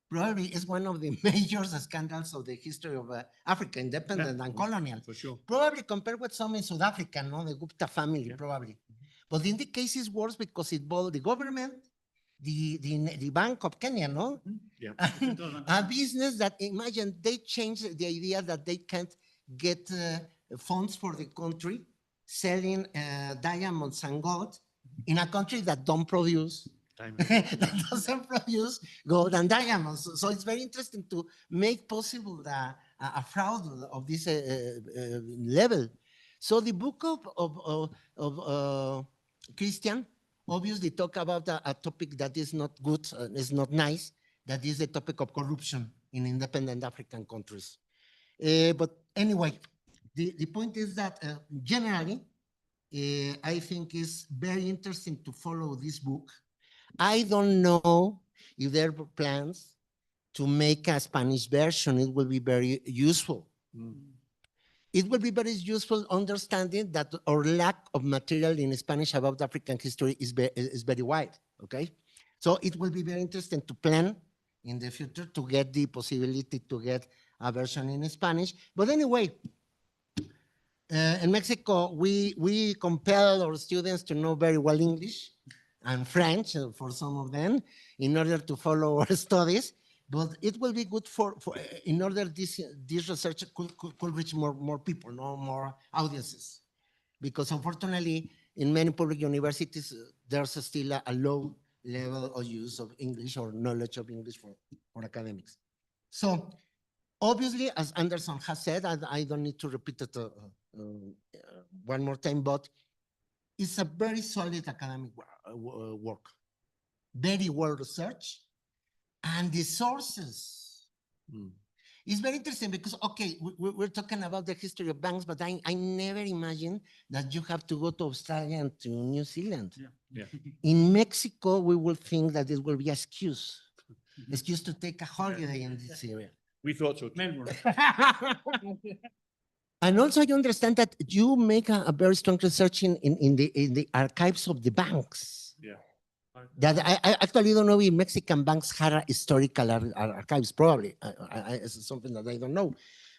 probably is one of the major scandals of the history of Africa, independent and colonial. For sure. Probably compared with some in South Africa, no, the Gupta family, probably. But in the case, it's worse because it involved the government, the Bank of Kenya, no? Yeah. A business that, imagine, they changed the idea that they can't get funds for the country selling diamonds and gold in a country that don't produce, that doesn't produce gold and diamonds. So it's very interesting to make possible a fraud of this level. So the book of Christian obviously talk about a topic that is not good, is not nice, that is the topic of corruption in independent African countries. But anyway, the point is that generally, I think it's very interesting to follow this book. I don't know if there are plans to make a Spanish version. It will be very useful. It will be very useful understanding that our lack of material in Spanish about African history is very wide, okay? So it will be very interesting to plan in the future to get the possibility to get a version in Spanish. But anyway, in Mexico, we compel our students to know very well English and French for some of them in order to follow our studies. But it will be good for in order this research could reach more people, no more audiences, because unfortunately in many public universities there's still a low level of use of English or knowledge of English for academics. So obviously, as Anderson has said, I don't need to repeat it one more time, but it's a very solid academic work, very well researched. And the sources. It's very interesting because, okay, we're talking about the history of banks, but I never imagined that you have to go to Australia and to New Zealand. In Mexico, we will think that it will be an excuse to take a holiday in this area. We thought so too. Melbourne. And also I understand that you make a very strong research in the archives of the banks. Yeah. That I actually don't know if Mexican banks had a historical archives, probably. It's something that I don't know.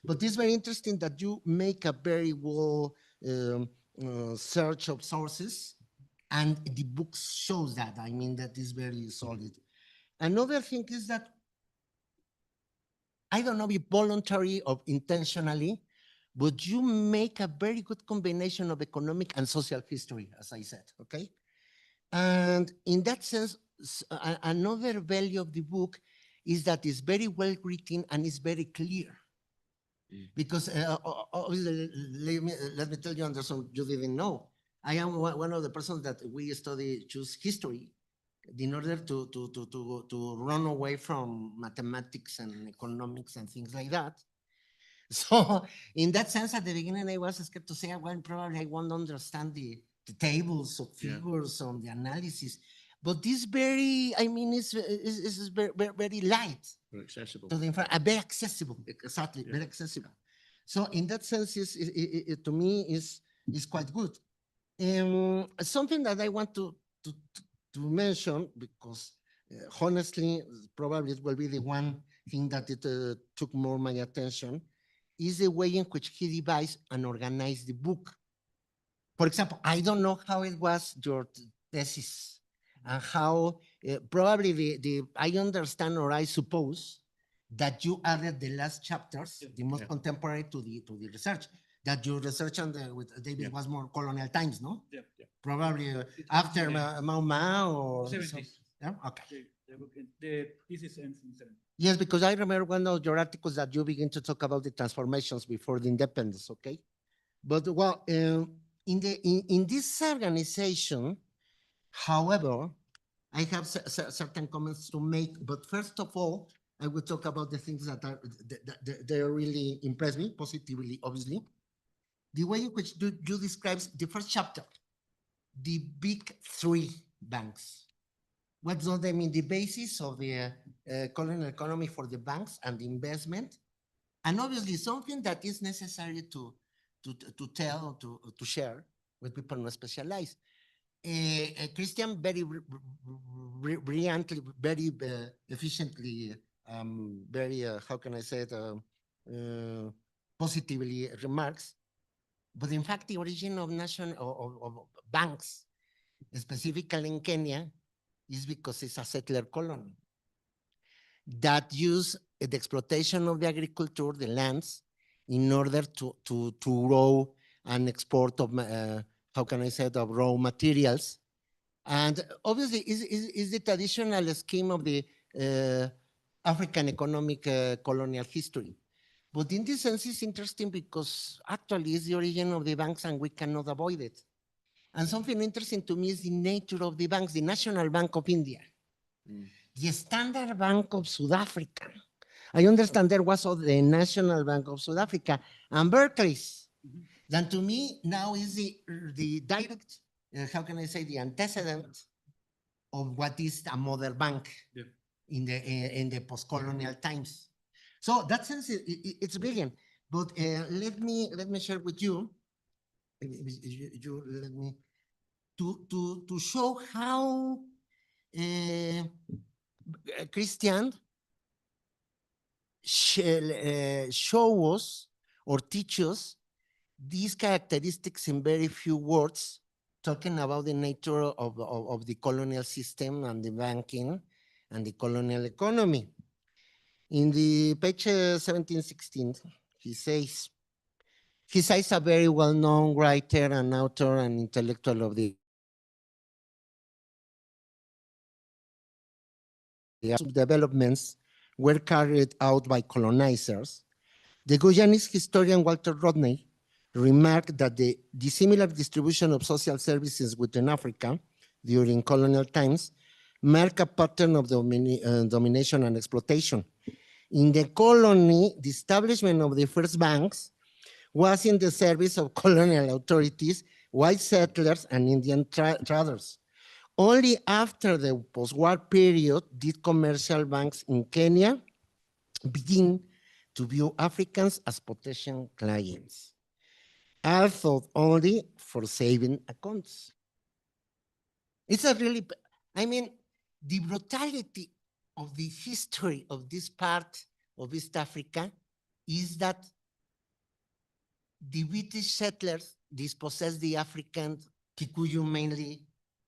But it's very interesting that you make a very well search of sources, and the book shows that. I mean, that is very solid. Another thing is that, I don't know if voluntary or intentionally, but you make a very good combination of economic and social history, as I said, okay? And in that sense, another value of the book is that it's very well written and it's very clear. Because obviously, let me tell you, Anderson, you didn't know. I am one of the persons that we choose history in order to run away from mathematics and economics and things like that. So in that sense, at the beginning, I was scared to say, well, probably I won't understand the tables of figures on the analysis. But this very, I mean, it's very, very light. Very accessible. Very accessible, exactly, very accessible. So in that sense, to me, is quite good. Something that I want to mention, because honestly, probably it will be the one thing that it took more my attention, is the way in which he devised and organized the book. For example, I don't know how it was your thesis, and how probably I understand, or I suppose, that you added the last chapters, the most contemporary, to the research. That your research with David was more colonial times, no? Yeah. Probably after Mau or 70s. Yeah, okay. The thesis ends in 70s. Yes, because I remember one of your articles that you begin to talk about the transformations before the independence, okay? But well, in this organization, however, I have certain comments to make. But first of all, I will talk about the things that they really impress me positively, obviously. The way in which you describe the first chapter, the big three banks. What do they mean? The basis of the colonial economy for the banks and the investment, and obviously something that is necessary to tell, to share with people not specialized. Christian very brilliantly, very efficiently, very how can I say it, positively remarks. But in fact, the origin of of banks, specifically in Kenya, is because it's a settler colony that use the exploitation of the agriculture, the lands, in order to grow and export of, how can I say it, of raw materials. And obviously is the traditional scheme of the African economic colonial history. But in this sense, it's interesting because actually it's the origin of the banks and we cannot avoid it. And something interesting to me is the nature of the banks, the National Bank of India, the Standard Bank of South Africa. I understand there was also the National Bank of South Africa and Barclays. Then to me now is the direct, how can I say, the antecedent of what is a modern bank in the post-colonial times. So that sense, it's brilliant. But let me share with you, let me to show how Christian show us or teach us these characteristics in very few words, talking about the nature of the colonial system and the banking and the colonial economy. In the page 1716, he says, he's a very well-known writer and author and intellectual of the developments were carried out by colonizers. The Guyanese historian Walter Rodney remarked that the dissimilar distribution of social services within Africa during colonial times mark a pattern of domination and exploitation. In the colony, the establishment of the first banks was in the service of colonial authorities, white settlers, and Indian traders. Only after the post-war period did commercial banks in Kenya begin to view Africans as potential clients. are thought only for saving accounts. It's a really, I mean, the brutality of the history of this part of East Africa is that the British settlers dispossessed the African Kikuyu, mainly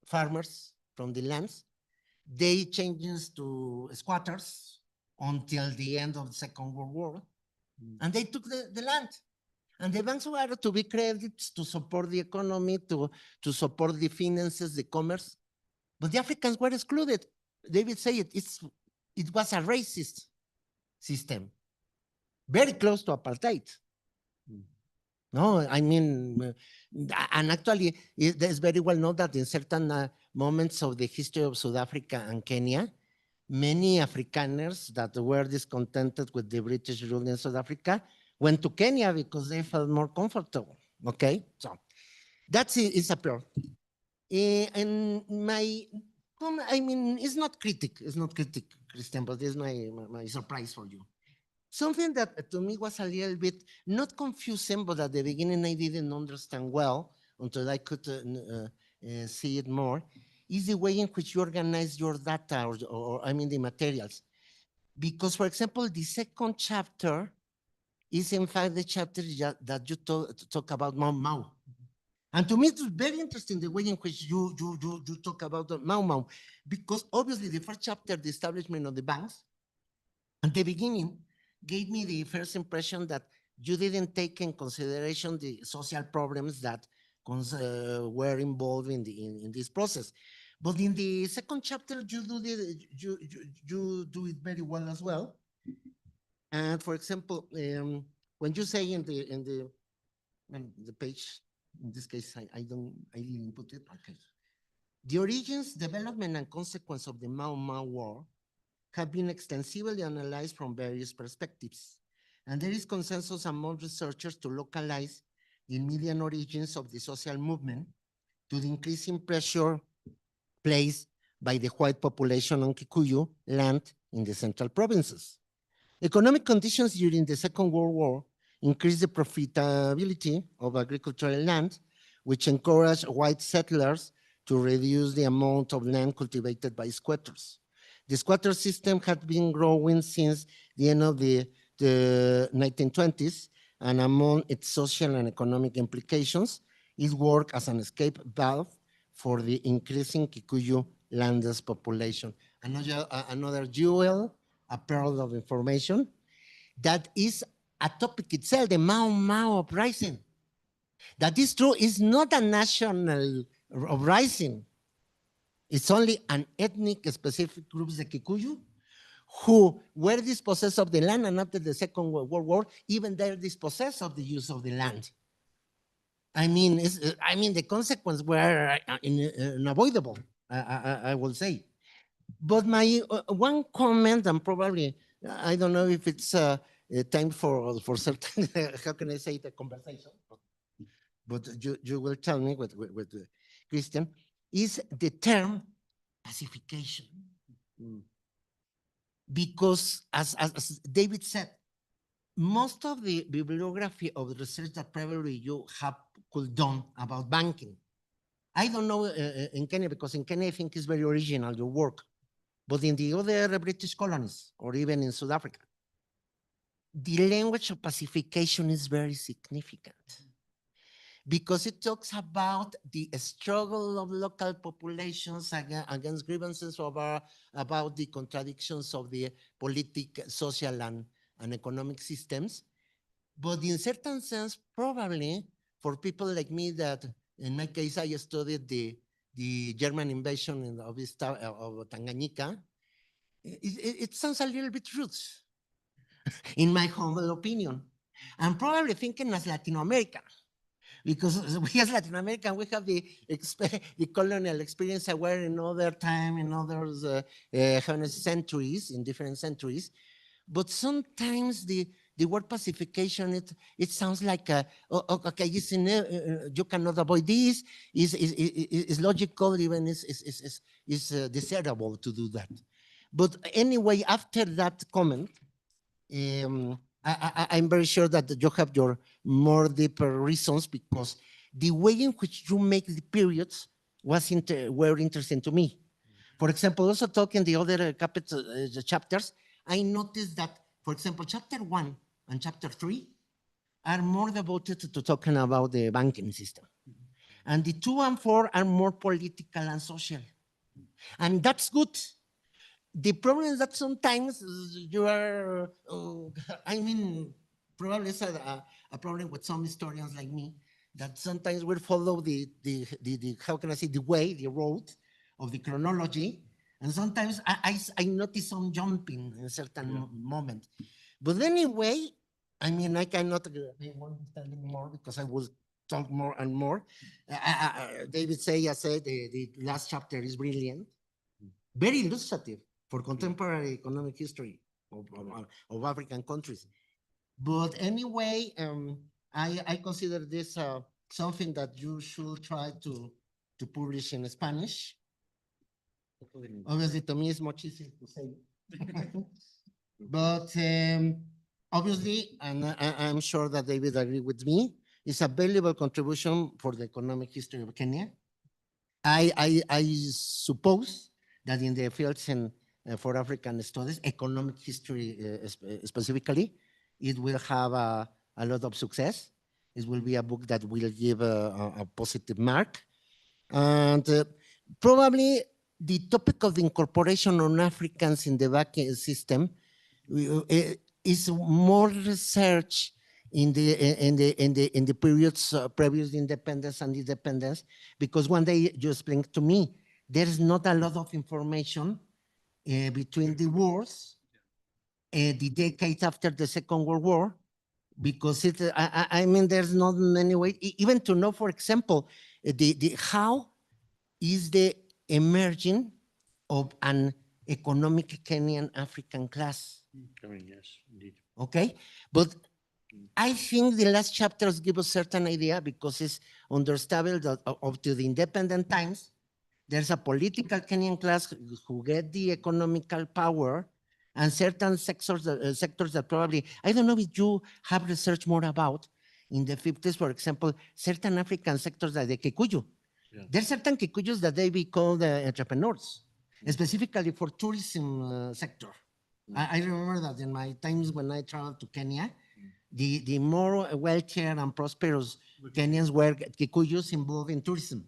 farmers from the lands. They changed to squatters until the end of the Second World War, and they took the land. And the banks were to be credited to support the economy, to support the finances, the commerce. But the Africans were excluded. David said it was a racist system, very close to apartheid. No, I mean, and actually, it's very well known that in certain moments of the history of South Africa and Kenya, many Afrikaners that were discontented with the British rule in South Africa went to Kenya because they felt more comfortable. Okay, so that's it. It's a pure. And I mean, it's not critic, Christian, but it's my surprise for you. Something that to me was a little bit not confusing, but at the beginning I didn't understand well until I could see it more, is the way in which you organize your data or I mean the materials. Because, for example, the second chapter is in fact the chapter that you talk about Mau Mau. And to me, it's very interesting the way in which you talk about the Mau Mau, because obviously the first chapter, the establishment of the banks, at the beginning, gave me the first impression that you didn't take in consideration the social problems that were involved in this process. But in the second chapter, you do it very well as well. And for example, when you say in the page, in this case, I didn't put it. Okay. The origins, development, and consequence of the Mau Mau War have been extensively analyzed from various perspectives, and there is consensus among researchers to localize the immediate origins of the social movement to the increasing pressure placed by the white population on Kikuyu land in the central provinces. Economic conditions during the Second World War increased the profitability of agricultural land, which encouraged white settlers to reduce the amount of land cultivated by squatters. The squatter system had been growing since the end of the 1920s, and among its social and economic implications, it worked as an escape valve for the increasing Kikuyu landless population. Another jewel, a pearl of information, that is a topic itself, the Mau Mau uprising. That is true, it's not a national uprising. It's only an ethnic specific group, the Kikuyu, who were dispossessed of the land, and after the Second World War, even they're dispossessed of the use of the land. I mean, the consequences were unavoidable, I will say. But my one comment, and probably, I don't know if it's time for certain, how can I say it, a conversation, but you will tell me with Christian, is the term pacification. Because as David said, most of the bibliography of the research that probably you have could done about banking. I don't know in Kenya, because in Kenya I think it's very original, your work. But in the other British colonies, or even in South Africa, the language of pacification is very significant, because it talks about the struggle of local populations against grievances about the contradictions of the political, social, and economic systems. But in certain sense, probably for people like me that, in my case, I studied the German invasion of Tanganyika, it sounds a little bit rude, in my humble opinion. I'm probably thinking as Latin America, because we as Latin American, we have the colonial experience aware in other time, in other centuries, in different centuries. But sometimes the word pacification, it sounds like, okay, you cannot avoid this, is logical, even is desirable to do that. But anyway, after that comment, I'm very sure that you have your more deeper reasons, because the way in which you make the periods was were interesting to me. For example, also talking the other the chapters, I noticed that, for example, chapter 1 and chapter 3 are more devoted to talking about the banking system. And the 2 and 4 are more political and social. And that's good. The problem is that sometimes you are, I mean, probably it's a problem with some historians like me, that sometimes we follow the how can I say, the way, the road of the chronology. And sometimes I notice some jumping in a certain moment. But anyway, I mean, I cannot understand anymore because I will talk more and more. David say, I said, the last chapter is brilliant, very illustrative for contemporary economic history of African countries. But anyway, I consider this something that you should try to publish in Spanish. Obviously, to me, it's much easier to say. But obviously, and I'm sure that David agree with me, it's a valuable contribution for the economic history of Kenya. I suppose that in the fields for African studies, economic history specifically, it will have a lot of success. It will be a book that will give a positive mark. And probably the topic of the incorporation of Africans in the banking system is more research in the periods previous independence and independence, because one day you explained to me there is not a lot of information between the wars, the decades after the Second World War, because I mean, there's not many ways even to know, for example, how is the emerging of an economic Kenyan African class. Yes, indeed. Okay, but I think the last chapters give a certain idea, because it's understandable that up to the independent times, there's a political Kenyan class who get the economical power, and certain sectors that probably, I don't know if you have researched more about, in the 50s, for example, certain African sectors like the Kikuyu. Yeah. There's certain Kikuyus that they be called entrepreneurs, specifically for tourism sector. I remember that in my times when I traveled to Kenya, the more wealthier and prosperous Kenyans were Kikuyus involved in tourism.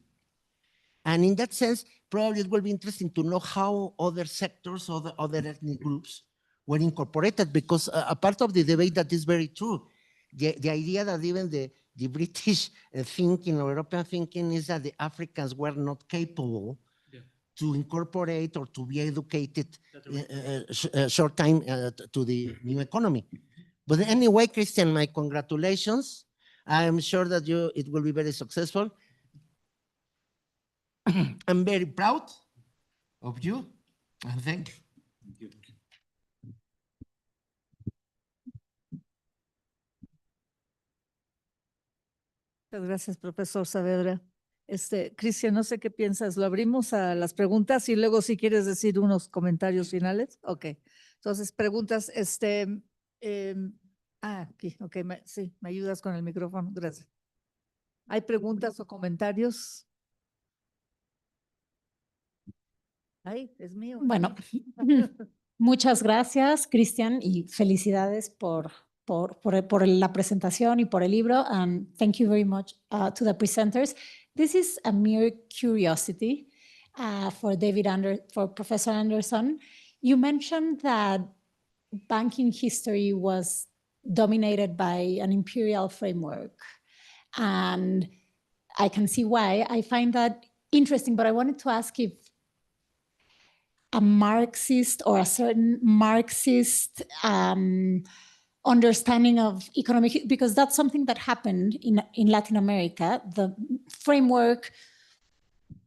And in that sense, probably it will be interesting to know how other sectors, other ethnic groups were incorporated, because a part of the debate that is very true. The idea that even the British thinking or European thinking is that the Africans were not capable to incorporate or to be educated short time to the new economy. But anyway, Christian, my congratulations. I am sure that it will be very successful. I'm very proud of you, and thank you. Muchas gracias, profesor Saavedra. Christian, no sé qué piensas. ¿Lo abrimos a las preguntas y luego si quieres decir unos comentarios finales? Ok. Entonces, preguntas, aquí, ok, sí, me ayudas con el micrófono, gracias. ¿Hay preguntas o comentarios? Ay, es mío. Bueno, muchas gracias, Christian, y felicidades por la presentación y por el libro. And thank you very much to the presenters. This is a mere curiosity for Professor Anderson. You mentioned that banking history was dominated by an imperial framework. And I can see why. I find that interesting, but I wanted to ask if a Marxist or a certain Marxist understanding of economic, because that's something that happened in Latin America. The framework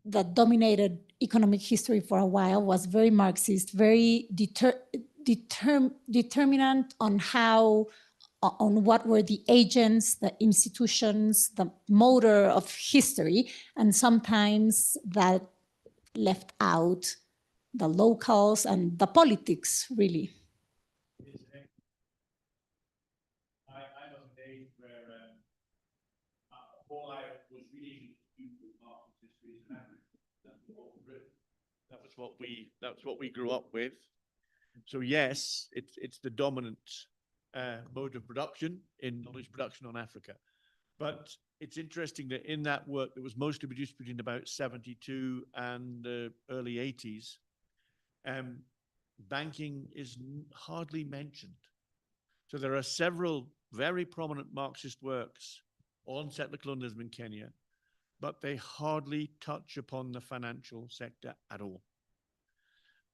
that dominated economic history for a while was very Marxist, very determinant on what were the agents, the institutions, the motor of history, and sometimes that left out the locals and the politics, really. all I was reading Marxist histories in Africa. That's what we grew up with. So yes, it's the dominant mode of production in knowledge production on Africa. But it's interesting that in that work that was mostly produced between about 72 and the early 80s, banking is hardly mentioned. So there are several very prominent Marxist works on settler colonialism in Kenya, but they hardly touch upon the financial sector at all.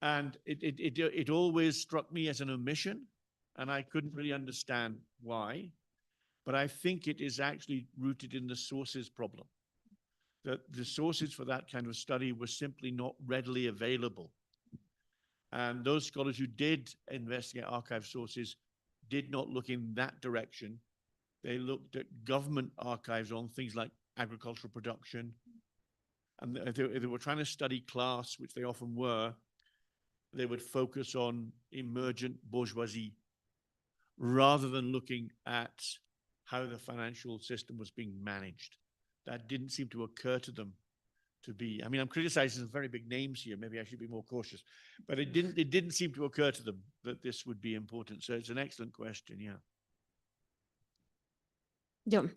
And it always struck me as an omission, and I couldn't really understand why. But I think it is actually rooted in the sources problem, that the sources for that kind of study were simply not readily available. And those scholars who did investigate archive sources did not look in that direction. They looked at government archives on things like agricultural production. And they were trying to study class, which they often were. They would focus on emergent bourgeoisie rather than looking at how the financial system was being managed. That didn't seem to occur to them to be. I mean, I'm criticizing some very big names here. Maybe I should be more cautious. But it didn't seem to occur to them that this would be important. So it's an excellent question, yeah. Yo,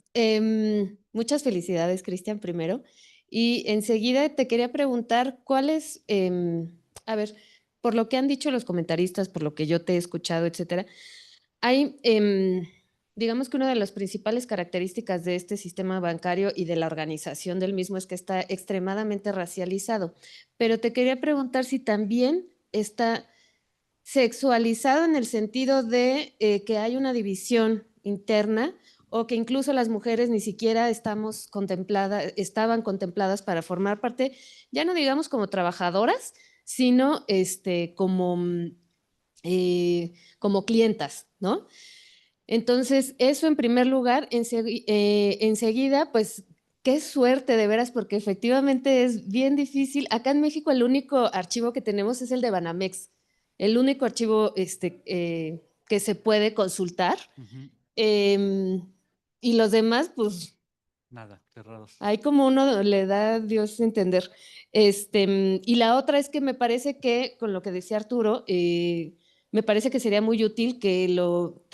muchas felicidades, Christian, primero. Y enseguida te quería preguntar cuáles, a ver, por lo que han dicho los comentaristas, por lo que yo te he escuchado, etcétera, hay, digamos que una de las principales características de este sistema bancario y de la organización del mismo es que está extremadamente racializado. Pero te quería preguntar si también está sexualizado en el sentido de que hay una división interna o que incluso las mujeres ni siquiera estaban contempladas para formar parte, ya no digamos como trabajadoras, sino como clientas, ¿no? Entonces, eso en primer lugar. Enseguida, pues, qué suerte de veras, porque efectivamente es bien difícil. Acá en México el único archivo que tenemos es el de Banamex, el único archivo que se puede consultar. Y los demás, pues, Nada, cerrados. hay como uno le da a Dios entender. Y la otra es que me parece que, con lo que decía Arturo, me parece que sería muy útil que lo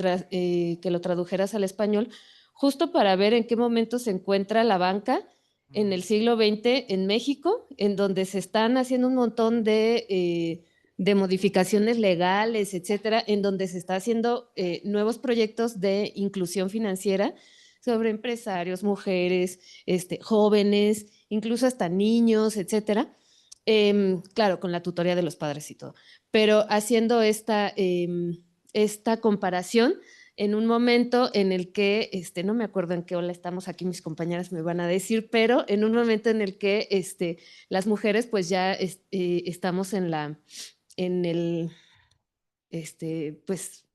tradujeras al español, justo para ver en qué momento se encuentra la banca en el siglo XX en México, en donde se están haciendo un montón de modificaciones legales, etcétera, en donde se está haciendo nuevos proyectos de inclusión financiera sobre empresarios, mujeres, jóvenes, incluso hasta niños, etcétera. Claro, con la tutoría de los padres y todo, pero haciendo esta comparación en un momento en el que, no me acuerdo en qué ola estamos aquí, mis compañeras me van a decir, pero en un momento en el que las mujeres pues ya estamos en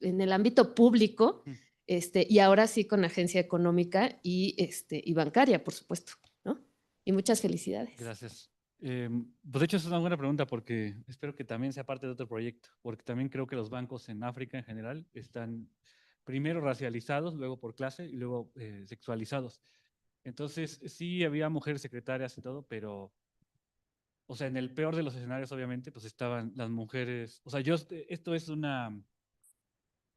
el ámbito público, y ahora sí con agencia económica y bancaria, por supuesto, ¿no? Y muchas felicidades. Gracias. Pues de hecho es una buena pregunta porque espero que también sea parte de otro proyecto, porque también creo que los bancos en África en general están primero racializados, luego por clase y luego sexualizados. Entonces sí había mujeres secretarias y todo, pero, o sea, en el peor de los escenarios obviamente pues estaban las mujeres, o sea, esto es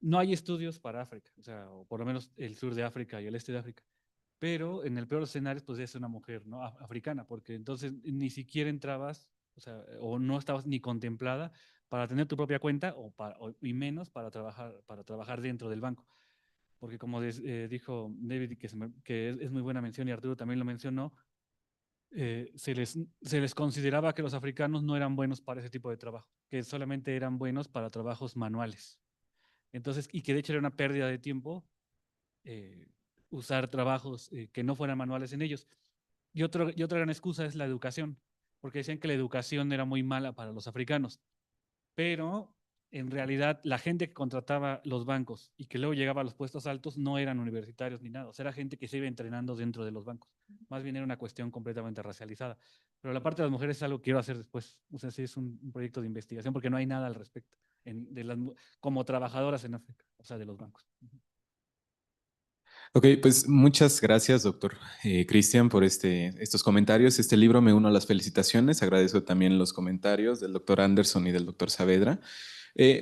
no hay estudios para África, o sea, o por lo menos el sur de África y el este de África. Pero en el peor de los escenarios, pues es una mujer, ¿no? Africana, porque entonces ni siquiera entrabas, o sea, o no estabas ni contemplada para tener tu propia cuenta y menos para trabajar dentro del banco. Porque como dijo David, que es muy buena mención y Arturo también lo mencionó, se les consideraba que los africanos no eran buenos para ese tipo de trabajo, que solamente eran buenos para trabajos manuales. Entonces, y que de hecho era una pérdida de tiempo usar trabajos que no fueran manuales en ellos. Y otra gran excusa es la educación, porque decían que la educación era muy mala para los africanos, pero en realidad la gente que contrataba los bancos y que luego llegaba a los puestos altos no eran universitarios ni nada, o sea, era gente que se iba entrenando dentro de los bancos. Más bien era una cuestión completamente racializada. Pero la parte de las mujeres es algo que quiero hacer después, o sea, sí es un proyecto de investigación porque no hay nada al respecto como trabajadoras en África, o sea, de los bancos. Ok, pues muchas gracias, doctor Christian, por estos comentarios. Este libro me uno a las felicitaciones. Agradezco también los comentarios del doctor Anderson y del doctor Saavedra.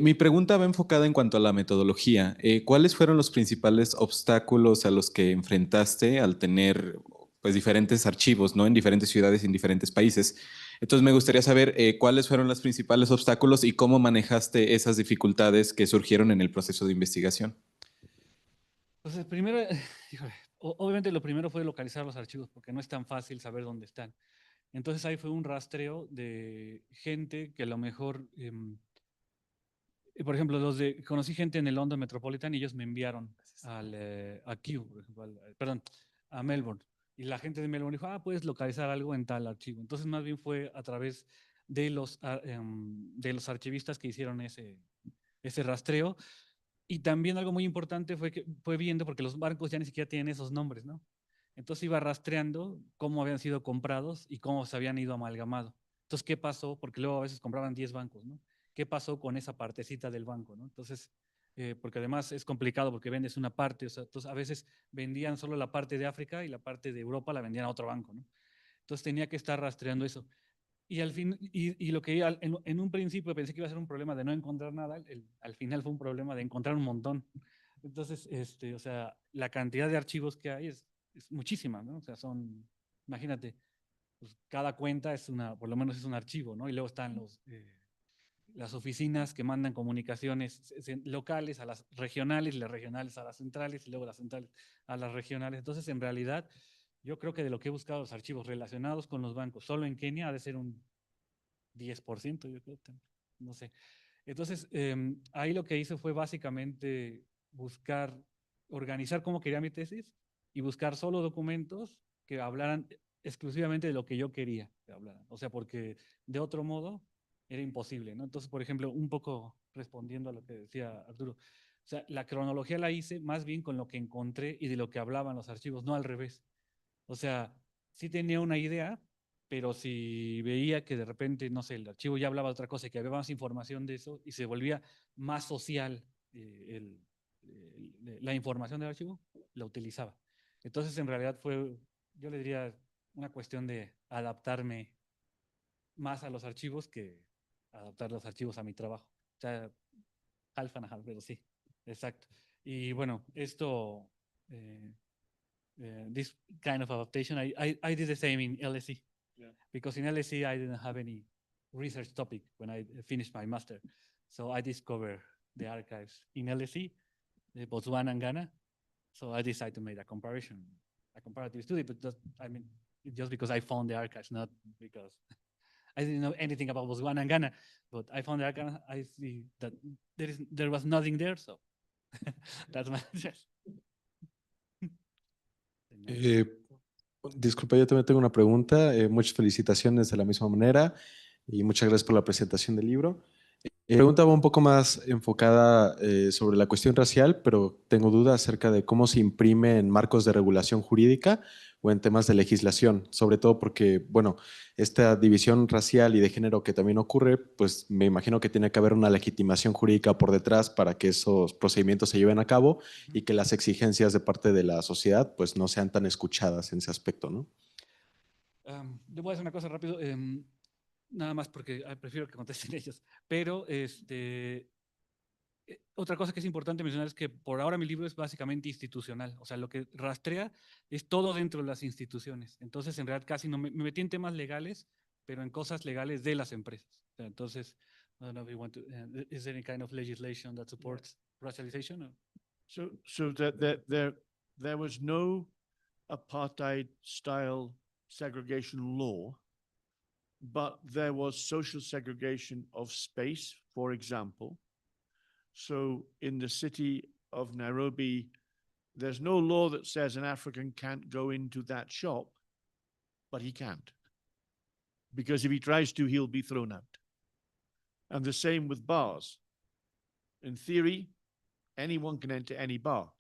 Mi pregunta va enfocada en cuanto a la metodología. ¿Cuáles fueron los principales obstáculos a los que enfrentaste al tener pues, diferentes archivos, ¿no? En diferentes ciudades y en diferentes países? Entonces me gustaría saber cuáles fueron los principales obstáculos y cómo manejaste esas dificultades que surgieron en el proceso de investigación. Pues el primero, híjole, obviamente lo primero fue localizar los archivos porque no es tan fácil saber dónde están. Entonces ahí fue un rastreo de gente que a lo mejor, por ejemplo, conocí gente en el London Metropolitan y ellos me enviaron a Kew, por ejemplo, perdón, a Melbourne. Y la gente de Melbourne dijo, puedes localizar algo en tal archivo. Entonces más bien fue a través de los archivistas que hicieron ese rastreo. Y también algo muy importante fue viendo, porque los barcos ya ni siquiera tienen esos nombres, ¿no? Entonces iba rastreando cómo habían sido comprados y cómo se habían ido amalgamado. Entonces, ¿qué pasó? Porque luego a veces compraban 10 bancos, ¿no? ¿Qué pasó con esa partecita del banco, ¿no? Entonces, porque además es complicado porque vendes una parte, o sea, entonces a veces vendían solo la parte de África y la parte de Europa la vendían a otro banco, ¿no? Entonces tenía que estar rastreando eso. Y al fin, y lo que en un principio pensé que iba a ser un problema de no encontrar nada, al final fue un problema de encontrar un montón. Entonces, o sea, la cantidad de archivos que hay es muchísima, ¿no? O sea, imagínate, pues cada cuenta por lo menos es un archivo, ¿no? Y luego están las oficinas que mandan comunicaciones locales a las regionales, y las regionales a las centrales, y luego las centrales a las regionales. Entonces, en realidad, yo creo que de lo que he buscado los archivos relacionados con los bancos, solo en Kenia ha de ser un 10%, yo creo, no sé. Entonces, ahí lo que hice fue básicamente organizar cómo quería mi tesis y buscar solo documentos que hablaran exclusivamente de lo que yo quería que hablaran. O sea, porque de otro modo era imposible, ¿no? Entonces, por ejemplo, un poco respondiendo a lo que decía Arturo, o sea, la cronología la hice más bien con lo que encontré y de lo que hablaban los archivos, no al revés. O sea, sí tenía una idea, pero si veía que de repente, no sé, el archivo ya hablaba de otra cosa y que había más información de eso y se volvía más social la información del archivo, la utilizaba. Entonces, en realidad yo le diría, una cuestión de adaptarme más a los archivos que adaptar los archivos a mi trabajo. O sea, half and half, pero sí, exacto. Y bueno, this kind of adaptation, I did the same in LSE. Yeah. Because in LSE, I didn't have any research topic when I finished my master. So I discovered the archives in LSE, Botswana and Ghana. So I decided to make a comparative study, but just because I found the archives, not because I didn't know anything about Botswana and Ghana, but I found the archives, I see that there was nothing there, so that's my Disculpa, yo también tengo una pregunta. Muchas felicitaciones de la misma manera y muchas gracias por la presentación del libro. Pregunta va un poco más enfocada sobre la cuestión racial, pero tengo dudas acerca de cómo se imprime en marcos de regulación jurídica o en temas de legislación, sobre todo porque, bueno, esta división racial y de género que también ocurre, pues me imagino que tiene que haber una legitimación jurídica por detrás para que esos procedimientos se lleven a cabo y que las exigencias de parte de la sociedad pues no sean tan escuchadas en ese aspecto, ¿no? Yo voy a hacer una cosa rápido, nada más porque prefiero que contesten ellos, pero otra cosa que es importante mencionar es que por ahora mi libro es básicamente institucional, o sea, lo que rastrea es todo dentro de las instituciones. Entonces, en realidad casi no me metí en temas legales, pero en cosas legales de las empresas. O sea, entonces, I don't know if you want to, is there any kind of legislation that supports racialization? Or? So there was no apartheid-style segregation law, but there was social segregation of space, for example. So in the city of Nairobi, there's no law that says an African can't go into that shop, but he can't. Because if he tries to, he'll be thrown out. And the same with bars. In theory, anyone can enter any bar.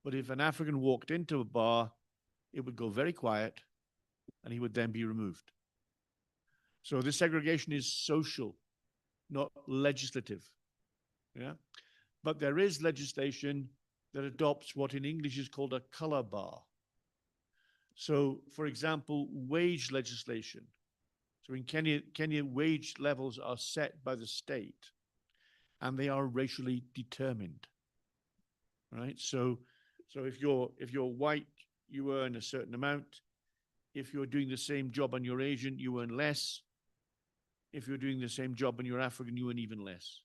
But if an African walked into a bar, it would go very quiet and he would then be removed. So this segregation is social, not legislative. Yeah. But there is legislation that adopts what in English is called a color bar. So, for example, wage legislation. So in Kenya, wage levels are set by the state, and they are racially determined, right? So if you're white, you earn a certain amount. If you're doing the same job and you're Asian, you earn less. If you're doing the same job and you're African, you earn even less.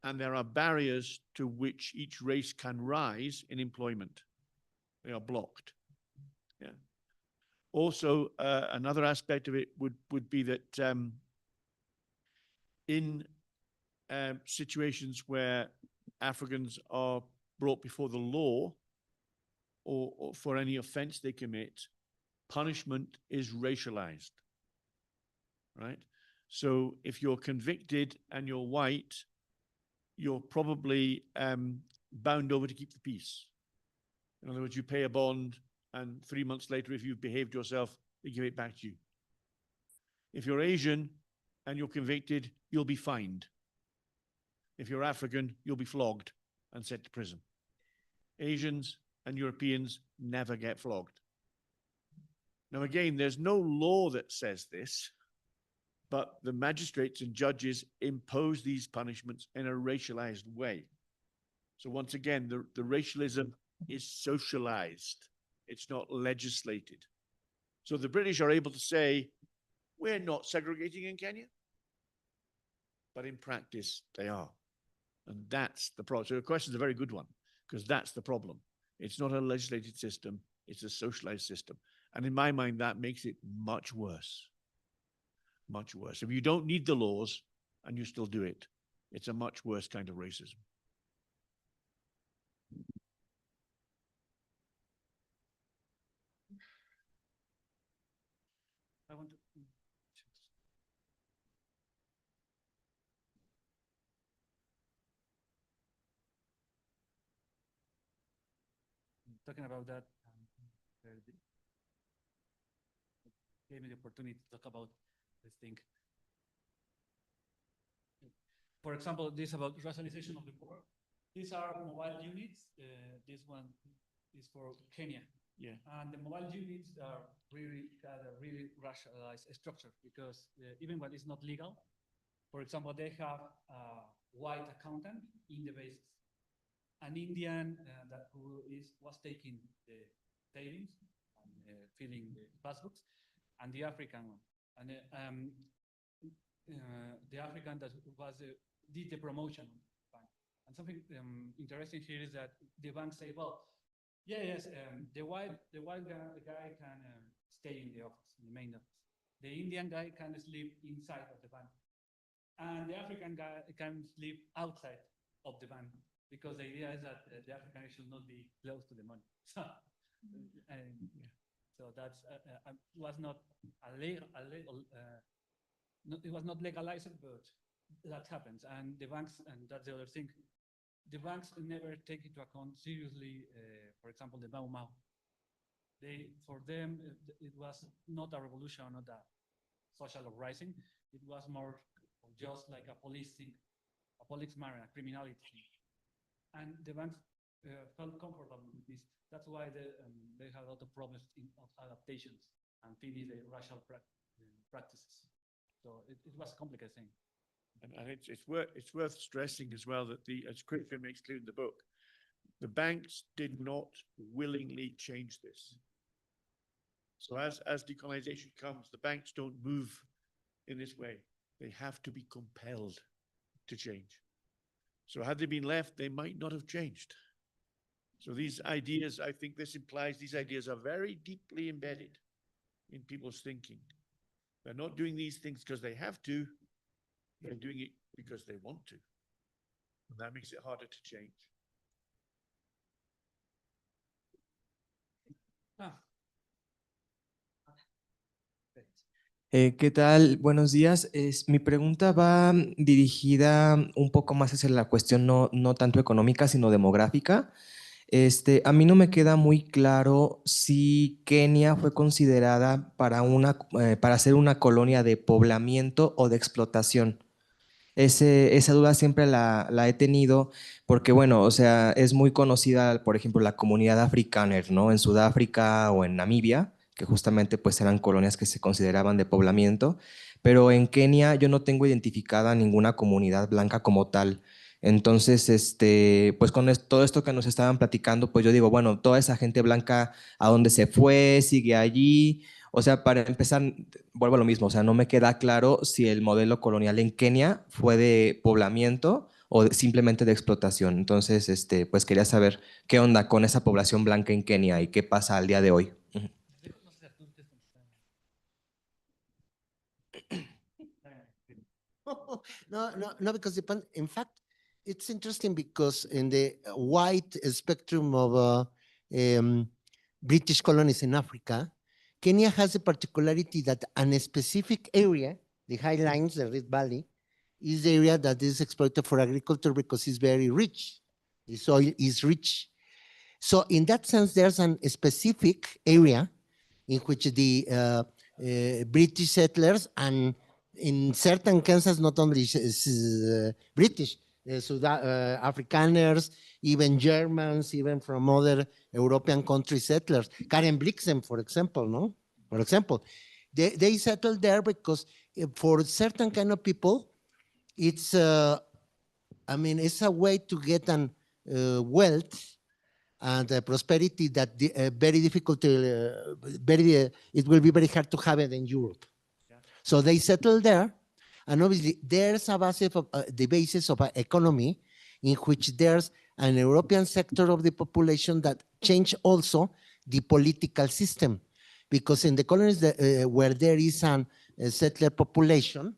And there are barriers to which each race can rise in employment. They are blocked. Yeah. Also, another aspect of it would be that in situations where Africans are brought before the law or for any offense they commit, punishment is racialized, right? So if you're convicted and you're white, you're probably bound over to keep the peace. In other words, you pay a bond, and 3 months later, if you've behaved yourself, they give it back to you. If you're Asian and you're convicted, you'll be fined. If you're African, you'll be flogged and sent to prison. Asians and Europeans never get flogged. Now, again, there's no law that says this, but the magistrates and judges impose these punishments in a racialized way. So once again, the racialism is socialized. It's not legislated. So the British are able to say, we're not segregating in Kenya, but in practice they are. And that's the problem. So your question is a very good one, because that's the problem. It's not a legislated system, it's a socialized system. And in my mind, that makes it much worse. Much worse. If you don't need the laws and you still do it, it's a much worse kind of racism. I want to talking about that, gave me the opportunity to talk about this thing. For example, this about racialization of the poor. These are mobile units. This one is for Kenya. Yeah. And the mobile units are really got a really racialized structure, because even when it's not legal, for example, they have a white accountant in the bases, an Indian was taking the savings and filling the passbooks, and the African one, and the African that was did the promotion of the bank. And something interesting here is that the bank say, well, yes, the white guy can stay in the office, in the main office. The Indian guy can sleep inside of the bank, and the African guy can sleep outside of the bank, because the idea is that the African should not be close to the money. So that's was not it was not legalized, but that happens. And the banks, and that's the other thing, the banks never take into account seriously, for example, the Mau Mau. For them, it was not a revolution, not a social uprising. It was more just like a police thing, a police matter, a criminality thing. And the banks felt comfortable with this. That's why they had a lot of problems of adaptations and finish the racial practices. So it was a complicated thing. And it's worth stressing as well that as Christan makes clear in the book, the banks did not willingly change this. So as decolonization comes, the banks don't move in this way. They have to be compelled to change. So had they been left, they might not have changed. So these ideas, I think this implies these ideas are very deeply embedded in people's thinking. They're not doing these things because they have to. They're doing it because they want to. And that makes it harder to change. ¿Qué tal? Buenos días. Mi pregunta va dirigida un poco más hacia la cuestión no tanto económica, sino demográfica. A mí no me queda muy claro si Kenia fue considerada para ser una colonia de poblamiento o de explotación. Esa duda siempre la he tenido porque, bueno, o sea, es muy conocida, por ejemplo, la comunidad africana, ¿no? En Sudáfrica o en Namibia, que justamente pues eran colonias que se consideraban de poblamiento, pero en Kenia yo no tengo identificada ninguna comunidad blanca como tal. Entonces, pues con todo esto que nos estaban platicando, pues yo digo, bueno, toda esa gente blanca, ¿a dónde se fue? ¿Sigue allí? O sea, para empezar, vuelvo a lo mismo, o sea, no me queda claro si el modelo colonial en Kenia fue de poblamiento o simplemente de explotación. Entonces, pues quería saber qué onda con esa población blanca en Kenia y qué pasa al día de hoy. Ujú. No, because in fact, it's interesting because in the wide spectrum of British colonies in Africa, Kenya has a particularity that a specific area, the Highlands, the Rift Valley, is the area that is exploited for agriculture because it's very rich. The soil is rich. So in that sense, there's a specific area in which the British settlers and in certain cases, not only British, Afrikaners, even Germans, even from other European country settlers. Karen Blixen, for example, no? For example, they settled there because for certain kind of people, it's, I mean, it's a way to get an wealth and prosperity that very difficult to, it will be very hard to have it in Europe. Yeah. So they settle there, and obviously there's a basis of the basis of an economy in which there's an European sector of the population that change also the political system, because in the colonies that, where there is a settler population,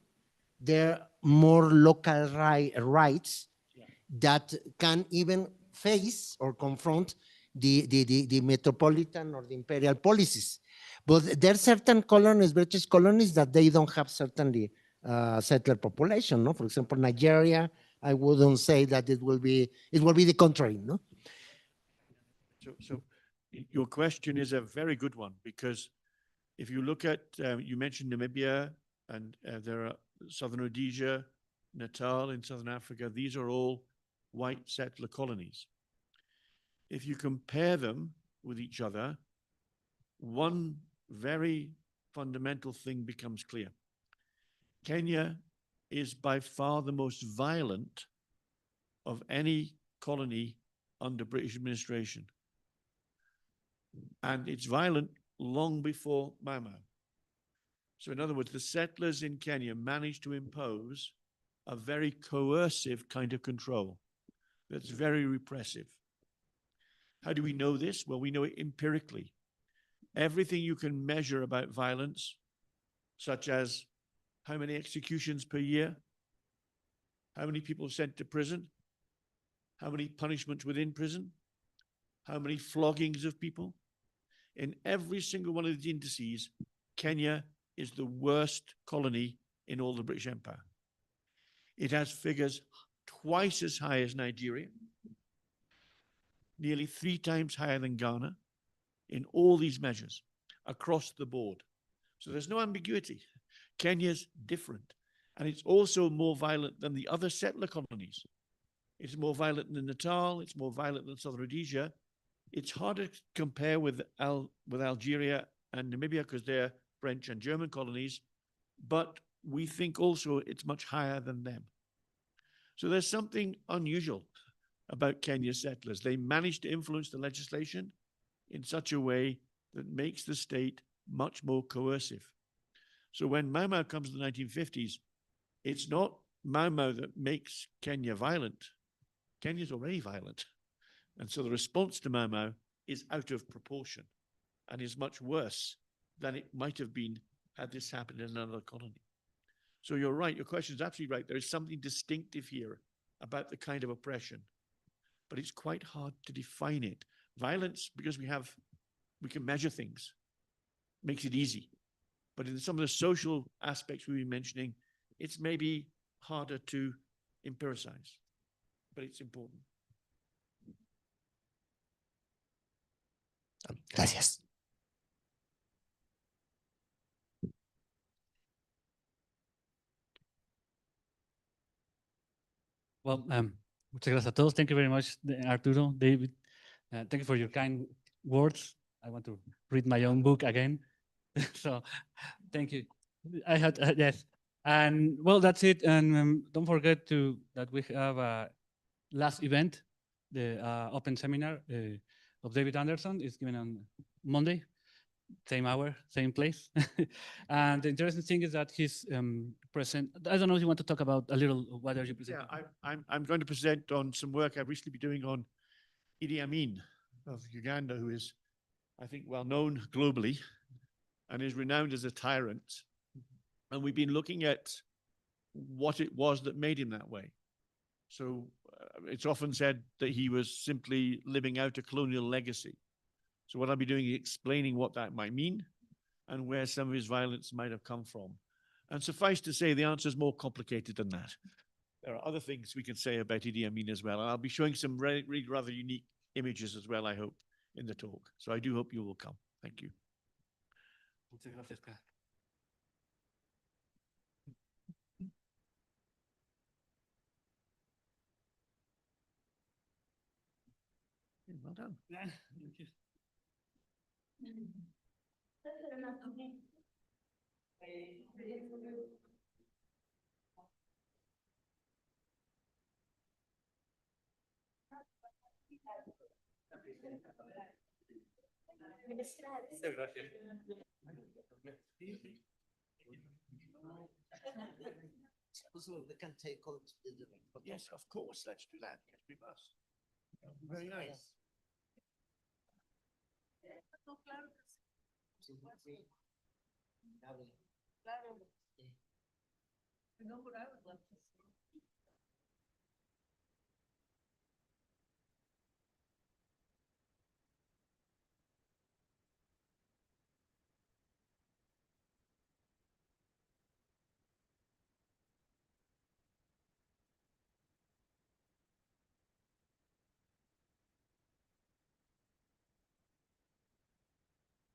there are more local rights that can even face or confront the metropolitan or the imperial policies. But there are certain colonies, British colonies, that they don't have certainly settler population, no? For example, Nigeria, I wouldn't say that it will be the contrary, no? So your question is a very good one, because if you look at, you mentioned Namibia, and there are Southern Rhodesia, Natal in Southern Africa, these are all white settler colonies. If you compare them with each other, one very fundamental thing becomes clear. Kenya is by far the most violent of any colony under British administration. And it's violent long before Mau Mau. So in other words, the settlers in Kenya managed to impose a very coercive kind of control that's very repressive. How do we know this? Well, we know it empirically. Everything you can measure about violence, such as how many executions per year, how many people sent to prison, how many punishments within prison, how many floggings of people. In every single one of these indices, Kenya is the worst colony in all the British Empire. It has figures twice as high as Nigeria, nearly 3 times higher than Ghana in all these measures across the board. So there's no ambiguity. Kenya's different. And it's also more violent than the other settler colonies. It's more violent than Natal. It's more violent than Southern Rhodesia. It's harder to compare with Algeria and Namibia because they're French and German colonies, but we think also it's much higher than them. So there's something unusual about Kenya's settlers. They managed to influence the legislation in such a way that makes the state much more coercive. So when Mau Mau comes in the 1950s, it's not Mau Mau that makes Kenya violent. Kenya's already violent. And so the response to Mau Mau is out of proportion and is much worse than it might have been had this happened in another colony. So you're right, your question is absolutely right. There is something distinctive here about the kind of oppression, but it's quite hard to define it. Violence, because we can measure things, makes it easy. But in some of the social aspects we've been mentioning, it's maybe harder to empiricize, but it's important. Gracias. Well, muchas gracias a todos. Thank you very much, Arturo, David. Thank you for your kind words. I want to read my own book again. So, thank you. I had yes, and well, that's it. And don't forget that we have a last event, the open seminar of David Anderson is given on Monday, same hour, same place. And the interesting thing is that he's present. I don't know if you want to talk about a little. What are you presenting? Yeah, I'm going to present on some work I've recently been doing on Idi Amin of Uganda, who is, I think, well known globally and is renowned as a tyrant. And we've been looking at what it was that made him that way. So it's often said that he was simply living out a colonial legacy. So what I'll be doing is explaining what that might mean and where some of his violence might have come from. And suffice to say, the answer is more complicated than that. There are other things we can say about Idi Amin as well. And I'll be showing some really rather unique images as well, I hope, in the talk. So I do hope you will come. Thank you. Muchas gracias, Clara. Well done. Thank you. We can take all Yes, of course. Let's do that. Yes, we must. Very nice. Claro. No, but I would love to see.